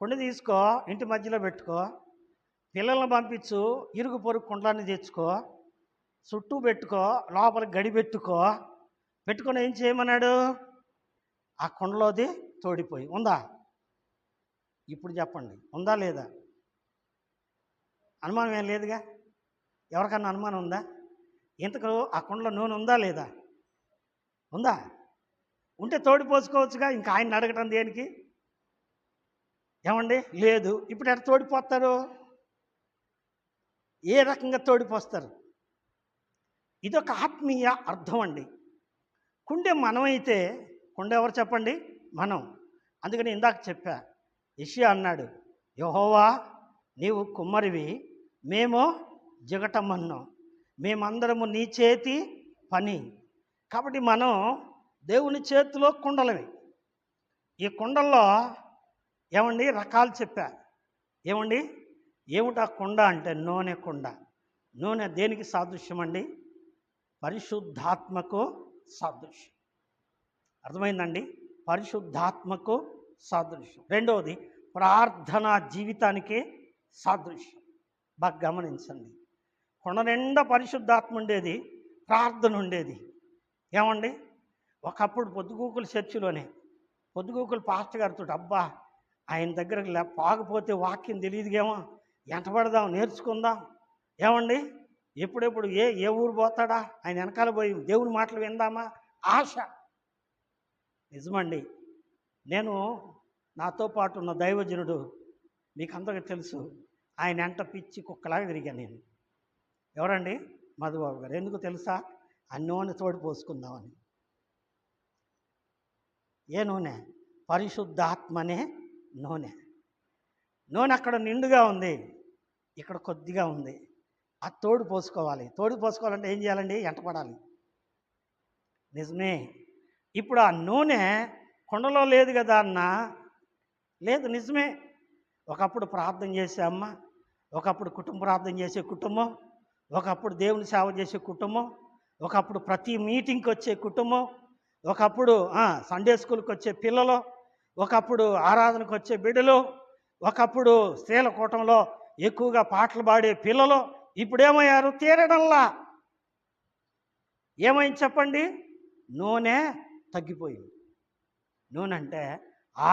కుండ తీసుకో, ఇంటి మధ్యలో పెట్టుకో, పిల్లల్ని పంపించు, ఇరుగు పొరుగు కుండలన్నీ తెచ్చుకో, చుట్టూ పెట్టుకో, లోపల గడి పెట్టుకొని ఏం చేయమన్నాడు? ఆ కుండలోది తోడిపోయి ఉందా? ఇప్పుడు చెప్పండి, ఉందా లేదా? అనుమానం ఏం లేదుగా. ఎవరికన్నా అనుమానం ఉందా? ఇంతకు ఆ కుండలో నూనె ఉందా లేదా? ఉందా? ఉంటే తోడిపోసుకోవచ్చుగా. ఇంకా ఆయన అడగటం దేనికి? ఏమండి? లేదు. ఇప్పుడు ఎట్లా తోడిపోస్తారు? ఏ రకంగా తోడిపోస్తారు? ఇదొక ఆత్మీయ అర్థం అండి. కుండె మనమైతే, కుండె ఎవరు చెప్పండి? మనం. అందుకని ఇందాక చెప్పా, యెషయా అన్నాడు, యెహోవా నీవు కుమ్మరివి, మేము జిగటమన్నం, మేమందరము నీ చేతి పని. కాబట్టి మనం దేవుని చేతిలో కుండలవి. ఈ కుండల్లో ఏమండి రకాలు చెప్పా. ఏమండి? ఏమిటా కుండ అంటే నూనె కుండ. నూనె దేనికి సాదృశ్యం అండి? పరిశుద్ధాత్మకు సాదృశ్యం. అర్థమైందండి? పరిశుద్ధాత్మకు సాదృశ్యం. రెండవది ప్రార్థనా జీవితానికి సాదృశ్యం. బాగా గమనించండి. కొండ నిండా పరిశుద్ధాత్మ ఉండేది, ప్రార్థన ఉండేది. ఏమండి? ఒకప్పుడు పొద్దుగూకుల చర్చిలోనే పొద్దుగూకుల పాస్టర్ గారితో, అబ్బా ఆయన దగ్గరకు పాకపోతే వాక్యం తెలియదుగేమో, ఎంటపడదాం, నేర్చుకుందాం. ఏమండి? ఎప్పుడెప్పుడు ఏ ఊరు పోతాడా, ఆయన వెనకాల పోయి దేవుని మాటలు విందామా ఆశ. నిజమండి. నేను నాతో పాటు ఉన్న దైవజనుడు మీకు అందరికీ తెలుసు, ఆయన ఎంట పిచ్చి కుక్కలాగా తిరిగాను నేను. ఎవరండి? మధుబాబు గారు. ఎందుకు తెలుసా? ఆ నూనె తోడి పోసుకుందామని. ఏ నూనె? పరిశుద్ధాత్మనే నూనె. నూనె అక్కడ నిండుగా ఉంది, ఇక్కడ కొద్దిగా ఉంది. అది తోడు పోసుకోవాలి. తోడు పోసుకోవాలంటే ఏం చేయాలండి? ఎంటపడాలి. నిజమే. ఇప్పుడు ఆ నూనె కుండలో లేదు కదా అన్న, లేదు, నిజమే. ఒకప్పుడు ప్రార్థన చేసే అమ్మ, ఒకప్పుడు కుటుంబ ప్రార్థన చేసే కుటుంబం, ఒకప్పుడు దేవుని సేవ చేసే కుటుంబం, ఒకప్పుడు ప్రతి మీటింగ్కి వచ్చే కుటుంబం, ఒకప్పుడు సండే స్కూల్కి వచ్చే పిల్లలు, ఒకప్పుడు ఆరాధనకు వచ్చే బిడ్డలు, ఒకప్పుడు స్త్రీల కూటంలో ఎక్కువగా పాటలు పాడే పిల్లలు. ఇప్పుడేమయ్యారు? తీరడంలా. ఏమైంది చెప్పండి? నూనె తగ్గిపోయింది. నూనె అంటే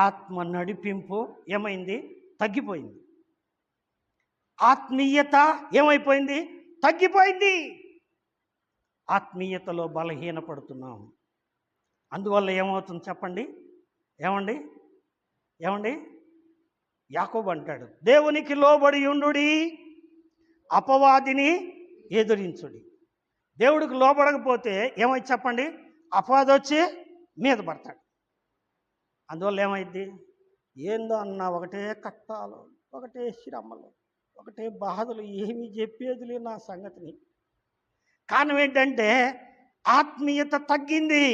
ఆత్మ నడిపింపు ఏమైంది? తగ్గిపోయింది. ఆత్మీయత ఏమైపోయింది? తగ్గిపోయింది. ఆత్మీయతలో బలహీనపడుతున్నాం. అందువల్ల ఏమవుతుంది చెప్పండి? ఏమండి యాకోబు అంటాడు, దేవునికి లోబడి ఉండుడి, అపవాదిని ఎదురించుడి. దేవుడికి లోబడకపోతే ఏమైంది చెప్పండి? అపవాది వచ్చి మీద పడతాడు. అందువల్ల ఏమైంది? ఏందో అన్న ఒకటే కష్టాలు, ఒకటే శ్రమలు, ఒకటే బాధలు, ఏమీ చెప్పేదిలే నా సంగతిని. కారణం ఏంటంటే ఆత్మీయత తగ్గింది.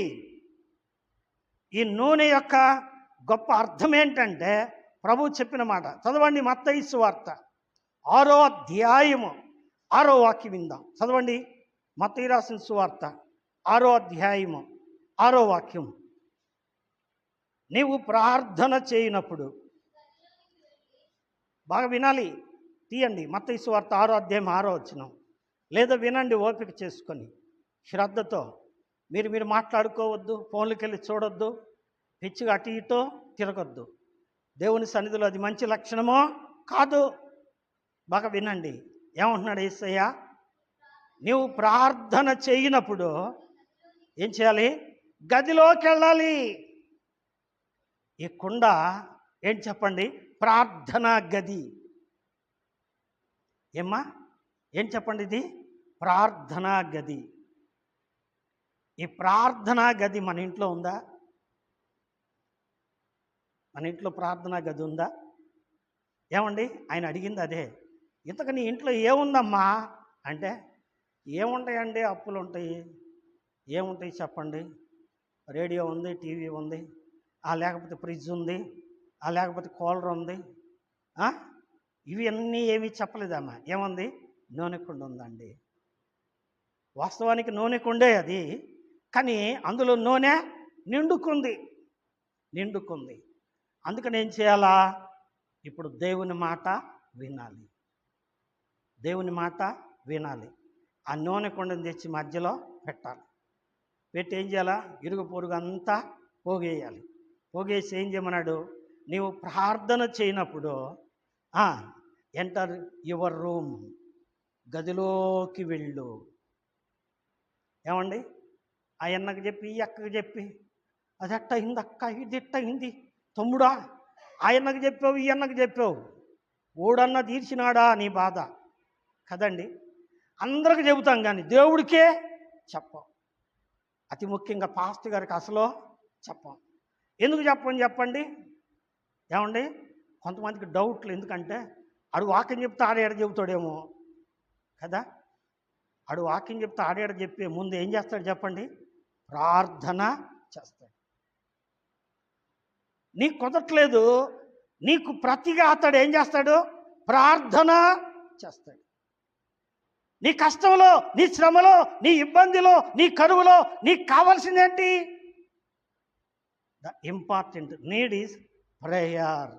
ఈ నూనె యొక్క గొప్ప అర్థం ఏంటంటే ప్రభు చెప్పిన మాట చదవండి. మత్తయి సువార్త 6వ అధ్యాయము 6వ వాక్యం విందాం. చదవండి. మత్తయి రాసిన సువార్త 6వ అధ్యాయము 6వ వాక్యం. నీవు ప్రార్థన చేయనప్పుడు, బాగా వినాలి, తీయండి. మత్తయి సువార్త 6వ అధ్యాయం 6వ వచనం, లేదా వినండి ఓపిక చేసుకొని శ్రద్ధతో. మీరు మాట్లాడుకోవద్దు, ఫోన్లకి వెళ్ళి చూడొద్దు, పిచ్చిగా అటు ఇటో తిరగొద్దు. దేవుని సన్నిధిలో అది మంచి లక్షణమో కాదు. బాగా వినండి. ఏమంటున్నాడు యేసయ్య? నీవు ప్రార్థన చేయనప్పుడు ఏం చేయాలి? గదిలోకి వెళ్ళాలి. ఈ కుండ ఏంటి చెప్పండి? ప్రార్థనా గది. ఏమ్మా ఏం చెప్పండి? ఇది ప్రార్థనా గది. ఈ ప్రార్థనా గది మన ఇంట్లో ఉందా? మన ఇంట్లో ప్రార్థనా గది ఉందా? ఏమండి ఆయన అడిగింది అదే. ఇంతకు నీ ఇంట్లో ఏముందమ్మా అంటే, ఏముంటాయండి? అప్పులు ఉంటాయి. ఏముంటాయి చెప్పండి? రేడియో ఉంది, టీవీ ఉంది, లేకపోతే ఫ్రిడ్జ్ ఉంది, లేకపోతే కూలర్ ఉంది. ఇవి అన్నీ ఏమీ చెప్పలేదమ్మా. ఏముంది? నూనె కుండ ఉందండి. వాస్తవానికి నూనె కుండే అది, కానీ అందులో నూనె నిండుకుంది. అందుకని ఏం చేయాలా? ఇప్పుడు దేవుని మాట వినాలి. ఆ నూనె కుండను తెచ్చి మధ్యలో పెట్టాలి. పెట్టి ఏం చేయాలా? ఇరుగు పొరుగు అంతా పోగేయాలి. పోగేసి ఏం చేయమన్నాడు? నీవు ప్రార్థన చేయనప్పుడు ఎంటర్ యువర్ రూమ్, గదిలోకి వెళ్ళు. ఏమండి? ఆ అన్నకు చెప్పి, ఈ అక్కకు చెప్పి, అది అట్ట అయింది అక్క, ఇది ఇట్ట అయింది తమ్ముడా, ఆ అన్నకు చెప్పావు, ఈ అన్నకు చెప్పావు, ఓడన్న తీర్చినాడా నీ బాధ కదండి. అందరికి చెబుతాం కానీ దేవుడికే చెప్పం. అతి ముఖ్యంగా పాస్టర్ గారికి అసలు చెప్పం. ఎందుకు చెప్పండి? ఏమండి? కొంతమందికి డౌట్లు. ఎందుకంటే ఆడు వాక్యం చెప్తే ఆడేడ చెబుతాడేమో కదా. ఆడు వాక్యం చెప్తే ఆడేడ చెప్పే ముందు ఏం చేస్తాడు చెప్పండి? ప్రార్థన చేస్తాడు. నీకు కుదరట్లేదు, నీకు ప్రతిగా అతడు ఏం చేస్తాడు? ప్రార్థన చేస్తాడు. నీ కష్టంలో, నీ శ్రమలో, నీ ఇబ్బందిలో, నీ కరువులో నీకు కావాల్సిందేంటి? The important need is prayer.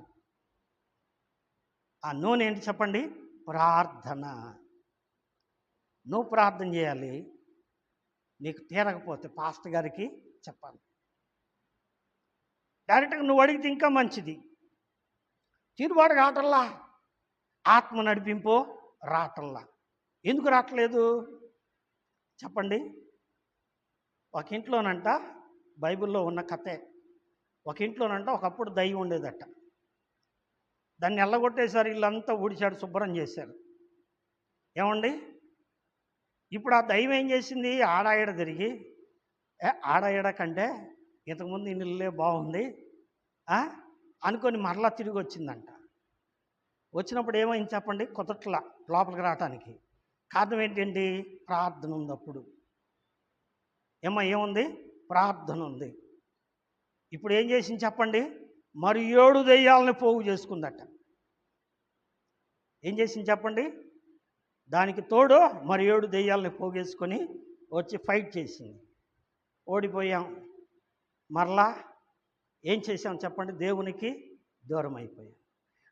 ఆ నూనె ఏంటి చెప్పండి? ప్రార్థన. నువ్వు ప్రార్థన చేయాలి. నీకు తీరకపోతే పాస్టర్ గారికి చెప్పాలి. డైరెక్ట్గా నువ్వు అడిగితే ఇంకా మంచిది. తీరుబాటు రావటల్లా, ఆత్మ నడిపింపు రావటల్లా. ఎందుకు రావట్లేదు చెప్పండి? ఒక ఇంట్లోనంట, బైబిల్లో ఉన్న కథే, ఒక ఇంట్లోనంట ఒకప్పుడు దయ్యం ఉండేదట. దాన్ని ఎల్లగొట్టేశారు, ఇల్లంతా ఊడిచాడు, శుభ్రం చేశారు. ఏమండి? ఇప్పుడు ఆ దయ్యం ఏం చేసింది? ఆడాయడ తిరిగి, ఆడాయడ కంటే ఇంతకుముందు ఇల్లులే బాగుంది అనుకొని మరలా తిరిగి వచ్చిందంట. వచ్చినప్పుడు ఏమైంది చెప్పండి? కుదట్ల లోపలికి రావటానికి కారణం ఏంటండి? ప్రార్థన ఉంది. అప్పుడు ఏముంది? ప్రార్థన ఉంది. ఇప్పుడు ఏం చేసింది చెప్పండి? మరి 7 దెయ్యాలని పోగు చేసుకుందట. ఏం చేసింది చెప్పండి? దానికి తోడు మరి 7 దెయ్యాలని పోగేసుకొని వచ్చి ఫైట్ చేసింది. ఓడిపోయాం. మరలా ఏం చేసాం చెప్పండి? దేవునికి దూరం అయిపోయాం.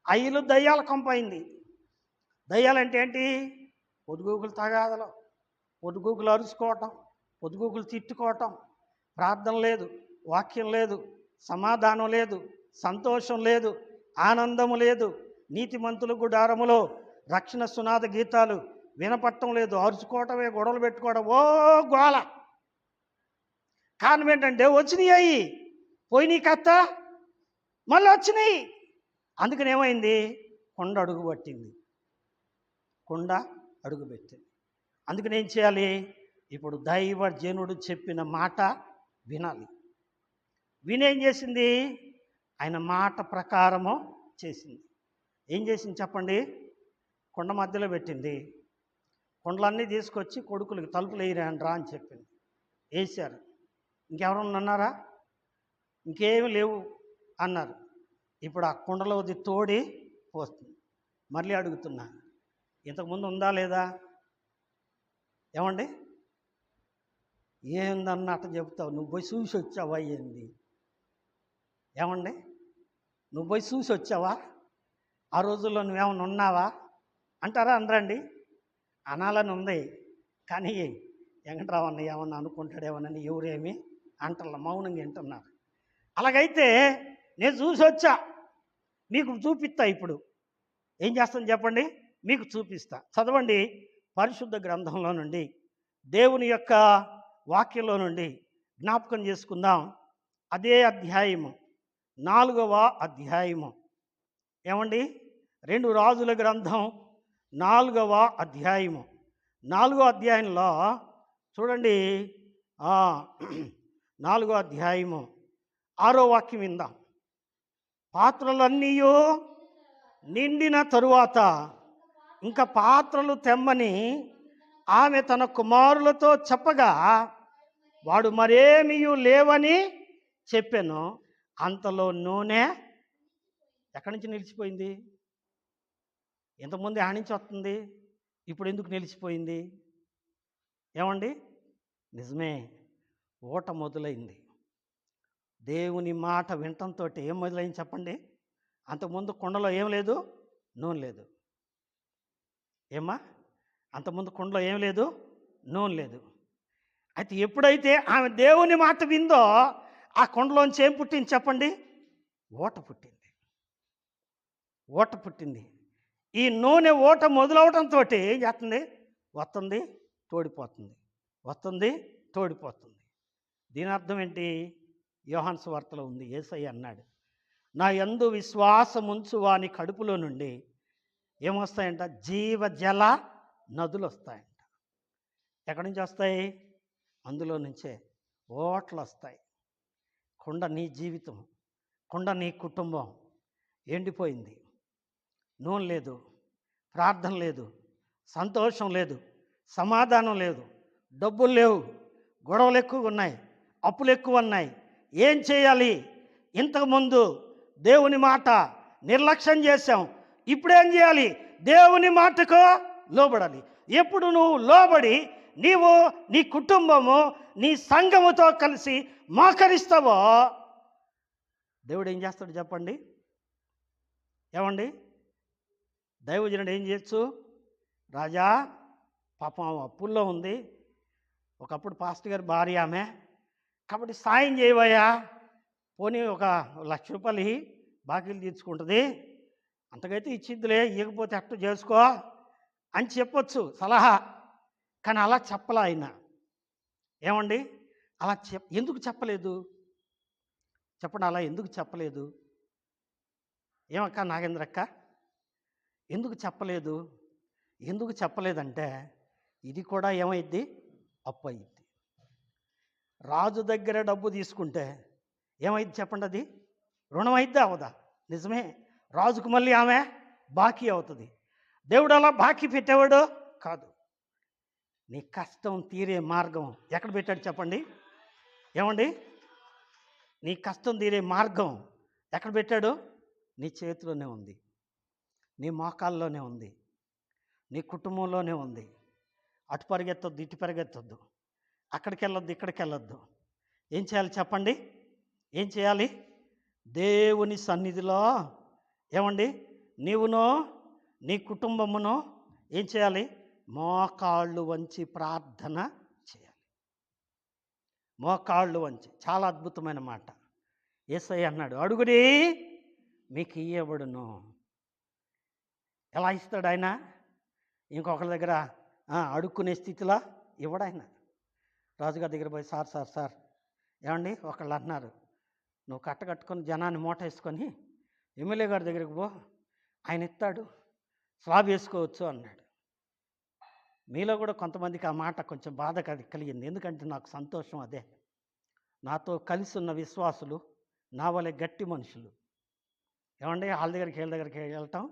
ఆ ఇల్లు దయ్యాల కంపైంది. దయ్యాలంటే ఏంటి? పొదుగూకులు తగాదలు, పొదుగూకులు అరుచుకోవటం, పొదుగూకులు తిట్టుకోవటం, ప్రార్థన లేదు, వాక్యం లేదు, సమాధానం లేదు, సంతోషం లేదు, ఆనందము లేదు, నీతిమంతుల గుడారములో రక్షణ సునాద గీతాలు వినపట్టం లేదు, అరుచుకోవటమే, గొడవలు పెట్టుకోవడం, ఓ గోల. కారణం ఏంటంటే వచ్చినాయి, పోయినాయి కత్త మళ్ళీ వచ్చినాయి. అందుకని ఏమైంది? కొండ అడుగు పట్టింది. కొండ అడుగు పెట్టింది. అందుకని ఏం చేయాలి? ఇప్పుడు దైవజనుడు చెప్పిన మాట వినాలి. వినేం చేసింది? ఆయన మాట ప్రకారము చేసింది. ఏం చేసింది చెప్పండి? కొండ మధ్యలో పెట్టింది. కొండలన్నీ తీసుకొచ్చి కొడుకులకి తలుపులు వేయరా అని చెప్పింది. వేసారు. ఇంకెవరన్నా అన్నారా? ఇంకేమి లేవు అన్నారు. ఇప్పుడు ఆ కుండలోది తోడి పోస్తుంది. మళ్ళీ అడుగుతున్నా, ఇంతకుముందు ఉందా లేదా? ఏమండి? ఏందన్నట్టు చెప్తావు? నువ్వు పోయి చూసి వచ్చావా? ఏంది? ఏమండి? నువ్వు పోయి చూసి వచ్చావా? ఆ రోజుల్లో నువ్వేమన్నా ఉన్నావా అంటారా? అనరండి? అనాలని ఉంది. కానీ వెంకటరావన్న ఏమన్నా అనుకుంటాడేమోనని ఎవరేమి అంటారు, మౌనంగా వింటున్నారు. అలాగైతే నేను చూసి వచ్చా, మీకు చూపిస్తా. ఇప్పుడు ఏం చేస్తాను చెప్పండి? మీకు చూపిస్తా. చదవండి పరిశుద్ధ గ్రంథంలో నుండి, దేవుని యొక్క వాక్యంలో నుండి జ్ఞాపకం చేసుకుందాం. అదే అధ్యాయము, 4వ అధ్యాయము. ఏమండి? 2 రాజుల గ్రంథం 4వ అధ్యాయము. 4వ అధ్యాయంలో చూడండి, 4వ అధ్యాయము 6వ వాక్యం విందాం. పాత్రలన్నీ నిండిన తరువాత ఇంకా పాత్రలు తెమ్మని ఆమె తన కుమారులతో చెప్పగా వాడు మరేమీ లేవని చెప్పాను. అంతలో నూనె ఎక్కడి నుంచి నిలిచిపోయింది? ఇంతకుముందు ఆడ నుంచి వస్తుంది, ఇప్పుడు ఎందుకు నిలిచిపోయింది? ఏమండి? నిజమే, ఓట మొదలైంది. దేవుని మాట వినటంతో ఏం మొదలైంది చెప్పండి? అంతకుముందు కుండలో ఏం లేదు? నూనె లేదు. ఏమ్మా? అంతకుముందు కుండలో ఏం లేదు? నూనె లేదు. అయితే ఎప్పుడైతే ఆమె దేవుని మాట విందో ఆ కుండలోంచి ఏం పుట్టింది చెప్పండి? ఓట పుట్టింది. ఓట పుట్టింది. ఈ నూనె ఓట మొదలవటంతో ఏం చేస్తుంది? వస్తుంది, తోడిపోతుంది, వస్తుంది, తోడిపోతుంది. దీని అర్థం ఏంటి? యోహాను సువార్తలో ఉంది. యేసయ్య అన్నాడు, నా యందు విశ్వాసం ఉంచు వాని కడుపులో నుండి ఏమొస్తాయంట? జీవజల నదులు వస్తాయంట. ఎక్కడి నుంచి వస్తాయి? అందులో నుంచే ఓట్లు వస్తాయి. కొండ నీ జీవితం, కొండ నీ కుటుంబం ఎండిపోయింది. నూనె లేదు, ప్రార్థన లేదు, సంతోషం లేదు, సమాధానం లేదు, డబ్బులు లేవు, గొడవలు ఎక్కువ ఉన్నాయి, అప్పులు ఎక్కువ ఉన్నాయి. ఏం చేయాలి? ఇంతకుముందు దేవుని మాట నిర్లక్ష్యం చేశాం. ఇప్పుడేం చేయాలి? దేవుని మాటకు లోబడాలి. ఎప్పుడు నువ్వు లోబడి నీవు నీ కుటుంబము నీ సంఘముతో కలిసి మోకరిస్తావో దేవుడు ఏం చేస్తాడు చెప్పండి? ఏమండి? దైవజనుడు ఏం చేయొచ్చు? రాజా పాపం అప్పుల్లో ఉంది, ఒకప్పుడు పాస్టర్ గారి భార్య ఆమె, కాబట్టి సాయం చేయవయ్యా, పోనీ ఒక 1,00,000 రూపాయలు బాకీలు తీర్చుకుంటుంది, అంతకైతే ఇచ్చిద్దులే, ఇవ్వకపోతే అట్టు చేసుకో అని చెప్పొచ్చు సలహా. కానీ అలా చెప్పలే ఆయన. ఏమండి? అలా ఎందుకు చెప్పలేదు చెప్పండి? అలా ఎందుకు చెప్పలేదు? ఏమక్క నాగేంద్రక్క, ఎందుకు చెప్పలేదు? ఎందుకు చెప్పలేదంటే ఇది కూడా ఏమైద్ది? అప్పు అయ్యిద్ది. రాజు దగ్గర డబ్బు తీసుకుంటే ఏమైంది చెప్పండి? అది రుణం అయిద్దా అవదా? నిజమే. రాజుకు మళ్ళీ ఆమె బాకీ అవుతుంది. దేవుడు అలా బాకీ పెట్టేవాడు కాదు. నీ కష్టం తీరే మార్గం ఎక్కడ పెట్టాడు చెప్పండి? ఏమండి? నీ కష్టం తీరే మార్గం ఎక్కడ పెట్టాడు? నీ చేతిలోనే ఉంది, నీ మోకాల్లోనే ఉంది, నీ కుటుంబంలోనే ఉంది. అటు పరిగెత్తొద్దు, ఇటు పరిగెత్తొద్దు, అక్కడికి వెళ్ళొద్దు, ఇక్కడికి వెళ్ళొద్దు. ఏం చేయాలి చెప్పండి? ఏం చేయాలి? దేవుని సన్నిధిలో ఏమండి నీవునో నీ కుటుంబమునో ఏం చేయాలి? మోకాళ్ళు వంచి ప్రార్థన చేయాలి. మోకాళ్ళు వంచి. చాలా అద్భుతమైన మాట. యేసయ్య అన్నాడు, అడుగుడి మీకు ఇయ్యబడును. ఎలా ఇస్తాడు ఆయన? ఇంకొకరి దగ్గర అడుక్కునే స్థితిలో ఇవ్వడు ఆయన. రాజుగారి దగ్గర పోయి, సార్ సార్ సార్ ఏమండి, ఒకళ్ళు అన్నారు, నువ్వు కట్టుకొని జనాన్ని మూట వేసుకొని ఎమ్మెల్యే గారి దగ్గరికి పో, ఆయన ఇస్తాడు, స్లాబ్ వేసుకోవచ్చు అన్నాడు. మీలో కూడా కొంతమందికి ఆ మాట కొంచెం బాధ కలిగింది. ఎందుకంటే నాకు సంతోషం అదే. నాతో కలిసి ఉన్న విశ్వాసులు నా వలె గట్టి మనుషులు. ఏమండి, వాళ్ళ దగ్గరికి వీళ్ళ దగ్గరికి వెళ్ళటం,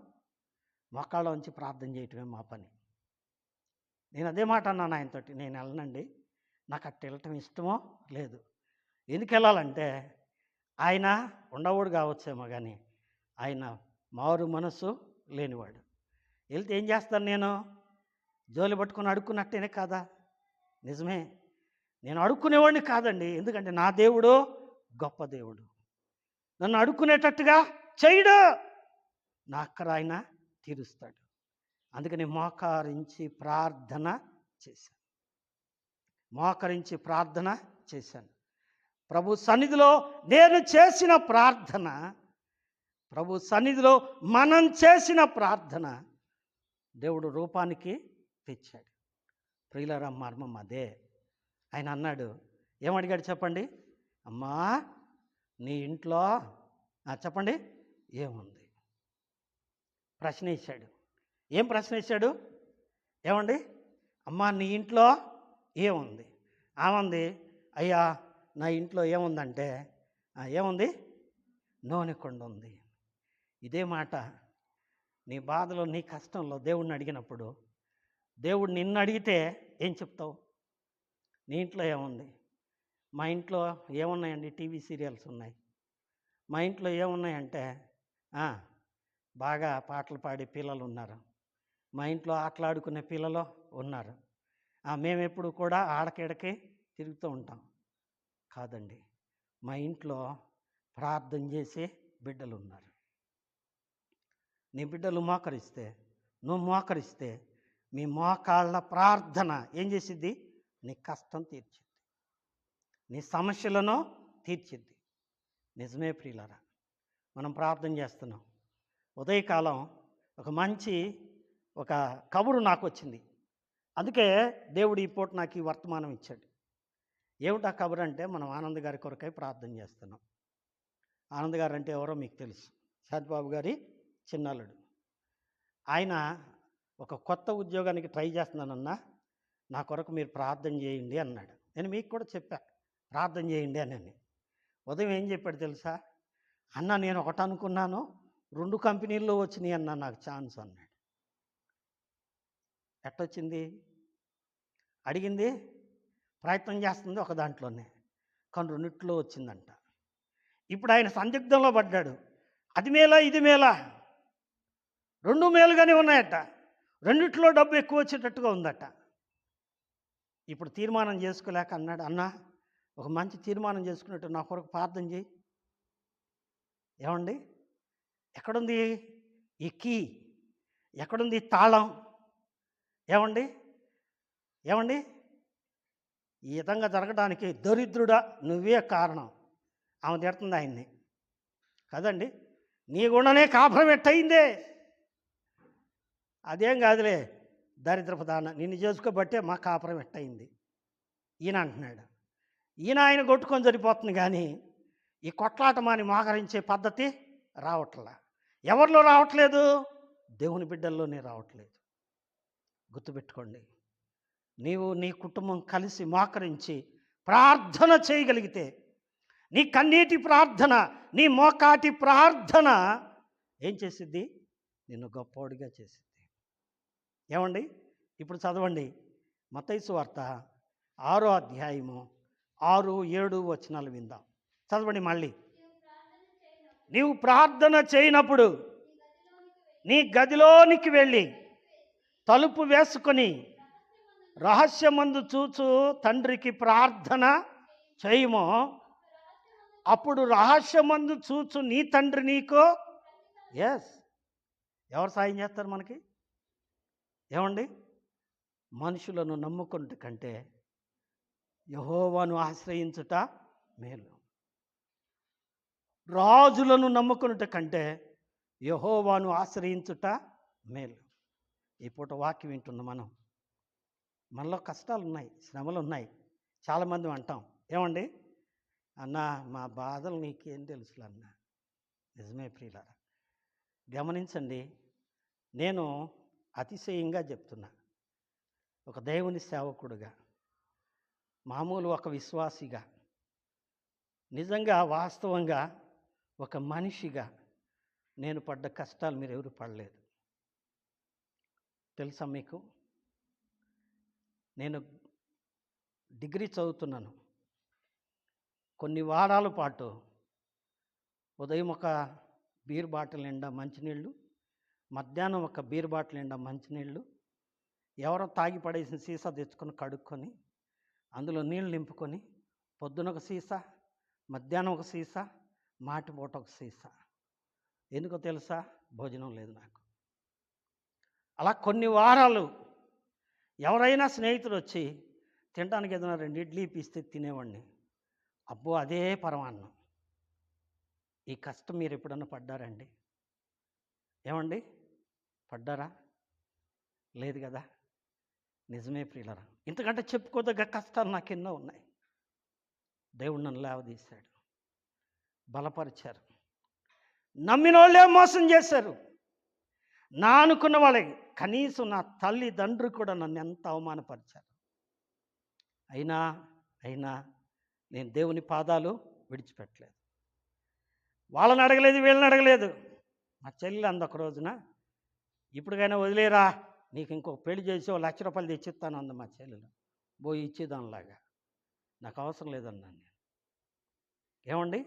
మొక్కాళ్ళ ఉంచి ప్రార్థన చేయటమే మా పని. నేను అదే మాట అన్నాను ఆయనతోటి, నేను వెళ్ళనండి, నాకు అట్ట వెళ్ళటం ఇష్టమో లేదు. ఎందుకు వెళ్ళాలంటే ఆయన ఉండవుడు కావచ్చేమో కానీ ఆయన మారు మనసు లేనివాడు. వెళ్తే ఏం చేస్తాను నేను? జోలి పట్టుకొని అడుక్కున్నట్టేనే కాదా? నిజమే, నేను అడుక్కునేవాడిని కాదండి. ఎందుకంటే నా దేవుడు గొప్ప దేవుడు, నన్ను అడుక్కునేటట్టుగా చేయడు, నా అక్కర ఆయన తీరుస్తాడు. అందుకని మోకరించి ప్రార్థన చేశాను. మోకరించి ప్రార్థన చేశాను. ప్రభు సన్నిధిలో నేను చేసిన ప్రార్థన, ప్రభు సన్నిధిలో మనం చేసిన ప్రార్థన దేవుడు రూపానికి తెచ్చాడు. ప్రియులారా, మర్మం అదే. ఆయన అన్నాడు, ఏమడిగాడు చెప్పండి? అమ్మా నీ ఇంట్లో చెప్పండి ఏముంది? ప్రశ్న వేశాడు. ఏం ప్రశ్న వేశాడు? ఏమండి, అమ్మా నీ ఇంట్లో ఏముంది? ఆమంది, అయ్యా నా ఇంట్లో ఏముందంటే ఏముంది? నూనె కొండ ఉంది. ఇదే మాట నీ బాధలో, నీ కష్టంలో దేవుడిని అడిగినప్పుడు, దేవుడు నిన్ను అడిగితే ఏం చెప్తావు? నీ ఇంట్లో ఏముంది? మా ఇంట్లో ఏమున్నాయండి? టీవీ సీరియల్స్ ఉన్నాయి. మా ఇంట్లో ఏమున్నాయంటే బాగా పాటలు పాడే పిల్లలు ఉన్నారు. మా ఇంట్లో ఆటలాడుకునే పిల్లలు ఉన్నారు. మేము ఎప్పుడు కూడా ఆడకేడకే తిరుగుతూ ఉంటాం. కాదండి, మా ఇంట్లో ప్రార్థన చేసే బిడ్డలు ఉన్నారు. నీ బిడ్డలు మోకరిస్తే, నువ్వు మోకరిస్తే, మీ మోకాళ్ళ ప్రార్థన ఏం చేసిద్ది? నీ కష్టం తీర్చిద్ది, నీ సమస్యలను తీర్చిద్ది. నిజమే ప్రియులారా, మనం ప్రార్థన చేస్తున్నాం. ఉదయకాలం ఒక మంచి కబురు నాకు వచ్చింది. అందుకే దేవుడు ఈ పూట నాకు ఈ వర్తమానం ఇచ్చాడు. ఏమిటా కబురు అంటే, మనం ఆనంద్ గారి కొరకై ప్రార్థన చేస్తున్నాం. ఆనంద్ గారు అంటే ఎవరో మీకు తెలుసు, శాంతిబాబు గారి చిన్నల్లుడు. ఆయన ఒక కొత్త ఉద్యోగానికి ట్రై చేస్తున్నానన్నా, నా కొరకు మీరు ప్రార్థన చేయండి అన్నాడు. నేను మీకు కూడా చెప్పా, ప్రార్థన చేయండి అని. ఉదయం ఏం చెప్పాడు తెలుసా? అన్న నేను ఒకటి అనుకున్నాను, 2 కంపెనీల్లో వచ్చినాయి అన్న నాకు ఛాన్స్ అన్నాడు. ఎట్టొచ్చింది? అడిగింది, ప్రయత్నం చేస్తుంది ఒక దాంట్లోనే, కానీ 2 వచ్చిందంట. ఇప్పుడు ఆయన సందిగ్ధంలో పడ్డాడు. అది మేలా ఇది మేలా? 2 మేలుగానే ఉన్నాయట, 2 డబ్బు ఎక్కువ వచ్చేటట్టుగా ఉందట. ఇప్పుడు తీర్మానం చేసుకోలేక అన్నాడు, అన్న ఒక మంచి తీర్మానం చేసుకున్నట్టు నా కొరకు ప్రార్థన చేయి. ఏమండి, ఎక్కడుంది ఈ కీ? ఎక్కడుంది తాళం? ఏమండి ఏమండి ఈ విధంగా జరగడానికి దరిద్రుడా నువ్వే కారణం. ఆమె తిడుతుంది ఆయన్ని. కదండి, నీ గుండనే కాపురం ఎట్టయిందే. అదేం కాదులే దరిద్రపు దాన, నిన్ను చేసుకోబట్టే మా కాపురం ఎట్టయింది ఈయన అంటున్నాడు. ఈయన ఆయన కొట్టుకొని సరిపోతుంది, కానీ ఈ కొట్లాట మాని మోకరించే పద్ధతి రావట్లా. ఎవరిలో రావట్లేదు? దేవుని బిడ్డల్లోనే రావట్లేదు. గుర్తుపెట్టుకోండి, నీవు నీ కుటుంబం కలిసి మోకరించి ప్రార్థన చేయగలిగితే, నీ కన్నీటి ప్రార్థన, నీ మోకాటి ప్రార్థన ఏం చేసిద్ది? నిన్ను గొప్పవాడిగా చేసిద్ది. ఏమండి? ఇప్పుడు చదవండి మత్తయి సువార్త 6వ అధ్యాయము 6, 7 వచనాలు విందాం. చదవండి మళ్ళీ. నీవు ప్రార్థన చేయనప్పుడు నీ గదిలోనికి వెళ్ళి తలుపు వేసుకొని రహస్యమందు చూచు తండ్రికి ప్రార్థన చేయము. అప్పుడు రహస్యమందు చూచు నీ తండ్రి నీకు ఎవరు సాయం చేస్తారు మనకి? ఏమండి? మనుషులను నమ్ముకున్నట్టు కంటే యెహోవాను ఆశ్రయించుట మేలు. రాజులను నమ్ముకున్నట్టు కంటే యెహోవాను ఆశ్రయించుట మేలు. ఈ పూట వాక్యం వింటున్న మనలో కష్టాలు ఉన్నాయి, శ్రమలు ఉన్నాయి. చాలామంది అంటాం, ఏమండి అన్నా మా బాధలు నీకేం తెలుసులే అన్న. నిజమే ప్రియులారా, గమనించండి. నేను అతిశయంగా చెప్తున్నా, ఒక దేవుని సేవకుడుగా, మామూలు ఒక విశ్వాసిగా, నిజంగా వాస్తవంగా ఒక మనిషిగా నేను పడ్డ కష్టాలు మీరు ఎవరు పడలేదు. తెలుసా మీకు? నేను డిగ్రీ చదువుతున్నాను. కొన్ని వారాల పాటు ఉదయం ఒక బీర్ బాటిల్ నిండా మంచినీళ్ళు, మధ్యాహ్నం ఒక బీర్ బాటిల్ నిండా మంచినీళ్ళు, ఎవరో తాగి పడేసిన సీసా తెచ్చుకొని కడుక్కొని అందులో నీళ్ళు నింపుకొని పొద్దున ఒక సీసా, మధ్యాహ్నం ఒక సీసా, మాటిపూట ఒక సీసా. ఎందుకో తెలుసా? భోజనం లేదు నాకు. అలా కొన్ని వారాలు ఎవరైనా స్నేహితులు వచ్చి తినడానికి ఏదైనా 2 ఇడ్లీ ఇప్పిస్తే తినేవాడిని. అబ్బో అదే పరమాన్నం. ఈ కష్టం మీరు ఎప్పుడన్నా పడ్డారండి? ఏమండి? పడ్డారా? లేదు కదా. నిజమే ప్రియులారా, ఇంతకంటే చెప్పుకోదగ్గ కష్టాలు నాకు ఎన్నో ఉన్నాయి. దేవుడు నన్ను లేవదీశాడు, బలపరిచారు. నమ్మిన వాళ్ళే మోసం చేశారు. నా అనుకున్న వాళ్ళే, కనీసం నా తల్లిదండ్రులు కూడా నన్ను ఎంత అవమానపరిచారు. అయినా నేను దేవుని పాదాలు విడిచిపెట్టలేదు. వాళ్ళని అడగలేదు, వీళ్ళని అడగలేదు. మా చెల్లి అంది ఒక రోజున, ఇప్పటికైనా వదిలేరా, నీకు ఇంకొక పెళ్లి చేసి ఓ ₹1,00,000 తెచ్చిస్తాను అంది మా చెల్లెలు. పోయి ఇచ్చేదానిలాగా. నాకు అవసరం లేదన్నాను నేను. ఏమండి?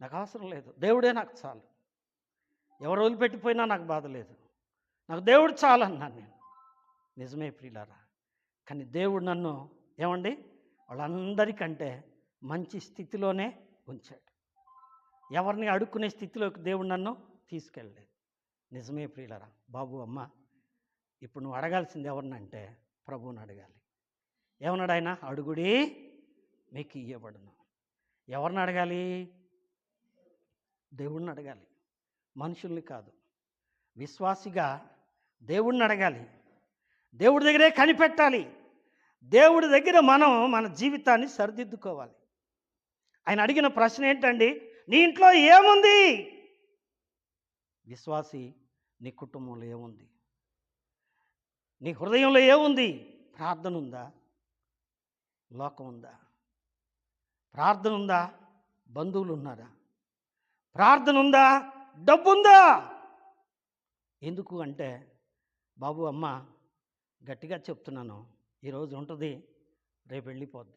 నాకు అవసరం లేదు, దేవుడే నాకు చాలు. ఎవరు వదిలిపెట్టిపోయినా నాకు బాధ లేదు, నాకు దేవుడు చాలు అన్నాను నేను. నిజమే ప్రియులారా, కానీ దేవుడు నన్ను ఏమండి వాళ్ళందరికంటే మంచి స్థితిలోనే ఉంచాడు. ఎవరిని అడుక్కునే స్థితిలోకి దేవుడు నన్ను తీసుకెళ్ళలేదు. నిజమే ప్రియులారా. బాబు, అమ్మ, ఇప్పుడు నువ్వు అడగాల్సింది ఎవరినంటే ప్రభువుని అడగాలి. ఏమన్నాడు ఆయన? అడుగుడి మీకు ఇయ్యబడును. ఎవరిని అడగాలి? దేవుణ్ణి అడగాలి, మనుషుల్ని కాదు. విశ్వాసిగా దేవుణ్ణి అడగాలి, దేవుడి దగ్గరే కనిపెట్టాలి. దేవుడి దగ్గర మనం మన జీవితాన్ని సరిదిద్దుకోవాలి. ఆయన అడిగిన ప్రశ్న ఏంటండి? నీ ఇంట్లో ఏముంది? విశ్వాసి, నీ కుటుంబంలో ఏముంది? నీ హృదయంలో ఏముంది? ప్రార్థన ఉందా? లోకం ఉందా? ప్రార్థన ఉందా? బంధువులు ఉన్నారా? ప్రార్థన ఉందా? డబ్బుందా? ఎందుకు అంటే, బాబు, అమ్మ, గట్టిగా చెప్తున్నాను, ఈరోజు ఉంటుంది, రేపు వెళ్ళిపోద్ది.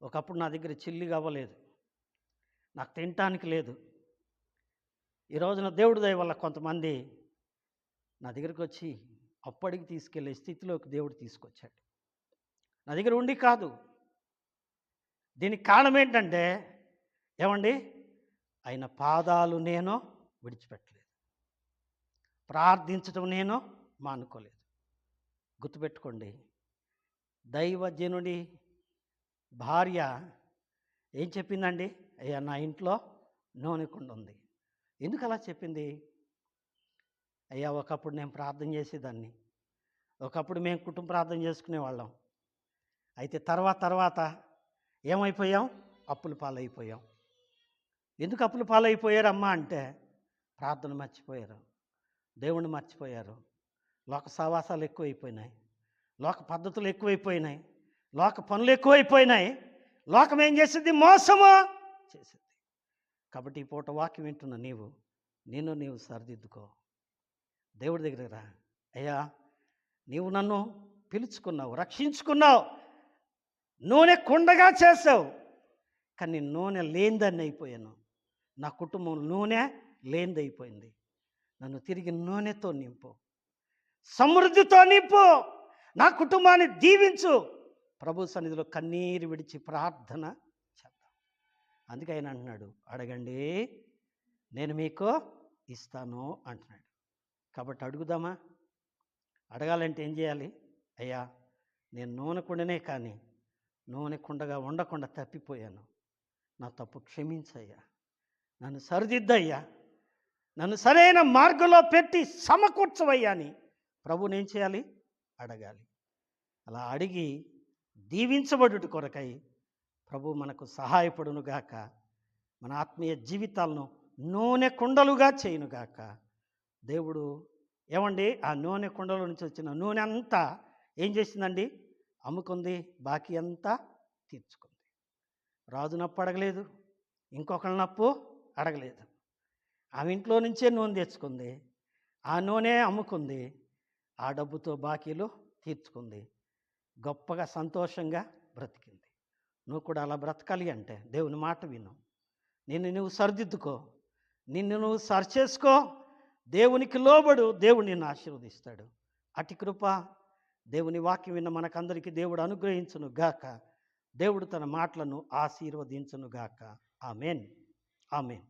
ఒకప్పుడు నా దగ్గర చిల్లి అవ్వలేదు, నాకు తినటానికి లేదు. ఈ రోజున దేవుడి దయ వల్ల కొంతమంది నా దగ్గరికి వచ్చి అప్పటికి తీసుకెళ్ళే స్థితిలోకి దేవుడు తీసుకొచ్చాడు. నా దగ్గర ఉండి కాదు. దీనికి కారణం ఏంటంటే, ఏమండి, ఆయన పాదాలు నేను విడిచిపెట్టలేదు, ప్రార్థించడం నేను మానుకోలేదు. గుర్తుపెట్టుకోండి, దైవజనుడి భార్య ఏం చెప్పిందండి? అయ్యా, నా ఇంట్లో నూనె కుండ ఉంది. ఎందుకు అలా చెప్పింది? అయ్యా, ఒకప్పుడు నేను ప్రార్థన చేసేదాన్ని, ఒకప్పుడు మేము కుటుంబ ప్రార్థన చేసుకునేవాళ్ళం. అయితే తర్వాత ఏమైపోయాం? అప్పుల పాలైపోయాం. ఎందుకు అప్పుల పాలైపోయారమ్మా అంటే, ప్రార్థన మర్చిపోయారు, దేవుణ్ణి మర్చిపోయారు, లోక సావాసాలు ఎక్కువైపోయినాయి, లోక పద్ధతులు ఎక్కువైపోయినాయి, లోక పనులు ఎక్కువైపోయినాయి. లోకం ఏం చేసింది? మోసము చేసింది. కాబట్టి ఈ పూట వాక్యం వింటున్న నీవు సరిదిద్దుకో. దేవుడి దగ్గర రా. అయ్యా, నీవు నన్ను పిలుచుకున్నావు, రక్షించుకున్నావు, నూనె కుండగా చేసావు, కానీ నూనె లేనిదాన్ని అయిపోయాను. నా కుటుంబం నూనె లేనిదైపోయింది. నన్ను తిరిగి నూనెతో నింపు, సమృద్ధితో నింపు, నా కుటుంబాన్ని దీవించు. ప్రభు సన్నిధిలో కన్నీరు విడిచి ప్రార్థన చేద్దాం. అందుకే ఆయన అంటున్నాడు, అడగండి నేను మీకు ఇస్తాను అంటున్నాడు. కాబట్టి అడుగుదామా? అడగాలంటే ఏం చేయాలి? అయ్యా, నేను నూనె కుండనే కానీ నూనె కుండగా ఉండకుండా తప్పిపోయాను, నా తప్పు క్షమించయ్యా, నన్ను సరిదిద్దయ్యా, నన్ను సరైన మార్గంలో పెట్టి సమకూర్చవయ్యా అని ప్రభుని ఏం చేయాలి? అడగాలి. అలా అడిగి దీవించబడుట కొరకై ప్రభు మనకు సహాయపడునుగాక. మన ఆత్మీయ జీవితాలను నూనె కుండలుగా చేయునుగాక. దేవుడు ఏమండి, ఆ నూనె కుండల నుంచి వచ్చిన నూనె అంతా ఏం చేసిందండి? అమ్ముకుంది, బాకీ అంతా తీర్చుకుంది. రాజునప్పు అడగలేదు, ఇంకొకళ్ళనప్పు అడగలేదు. ఆమె ఇంట్లో నుంచే నూనె తెచ్చుకుంది, ఆ నూనె అమ్ముకుంది, ఆ డబ్బుతో బాకీలు తీర్చుకుంది, గొప్పగా సంతోషంగా బ్రతికింది. నువ్వు కూడా అలా బ్రతకాలి అంటే దేవుని మాట విను, నిన్ను నువ్వు సరిదిద్దుకో, నిన్ను నువ్వు సరిచేసుకో, దేవునికి లోబడు, దేవుడు నిన్ను ఆశీర్వదిస్తాడు. అటి కృప దేవుని వాక్యం విన్న మనకందరికీ దేవుడు అనుగ్రహించును గాక. దేవుడు తన మాటలను ఆశీర్వదించును గాక. ఆమేన్, ఆమేన్.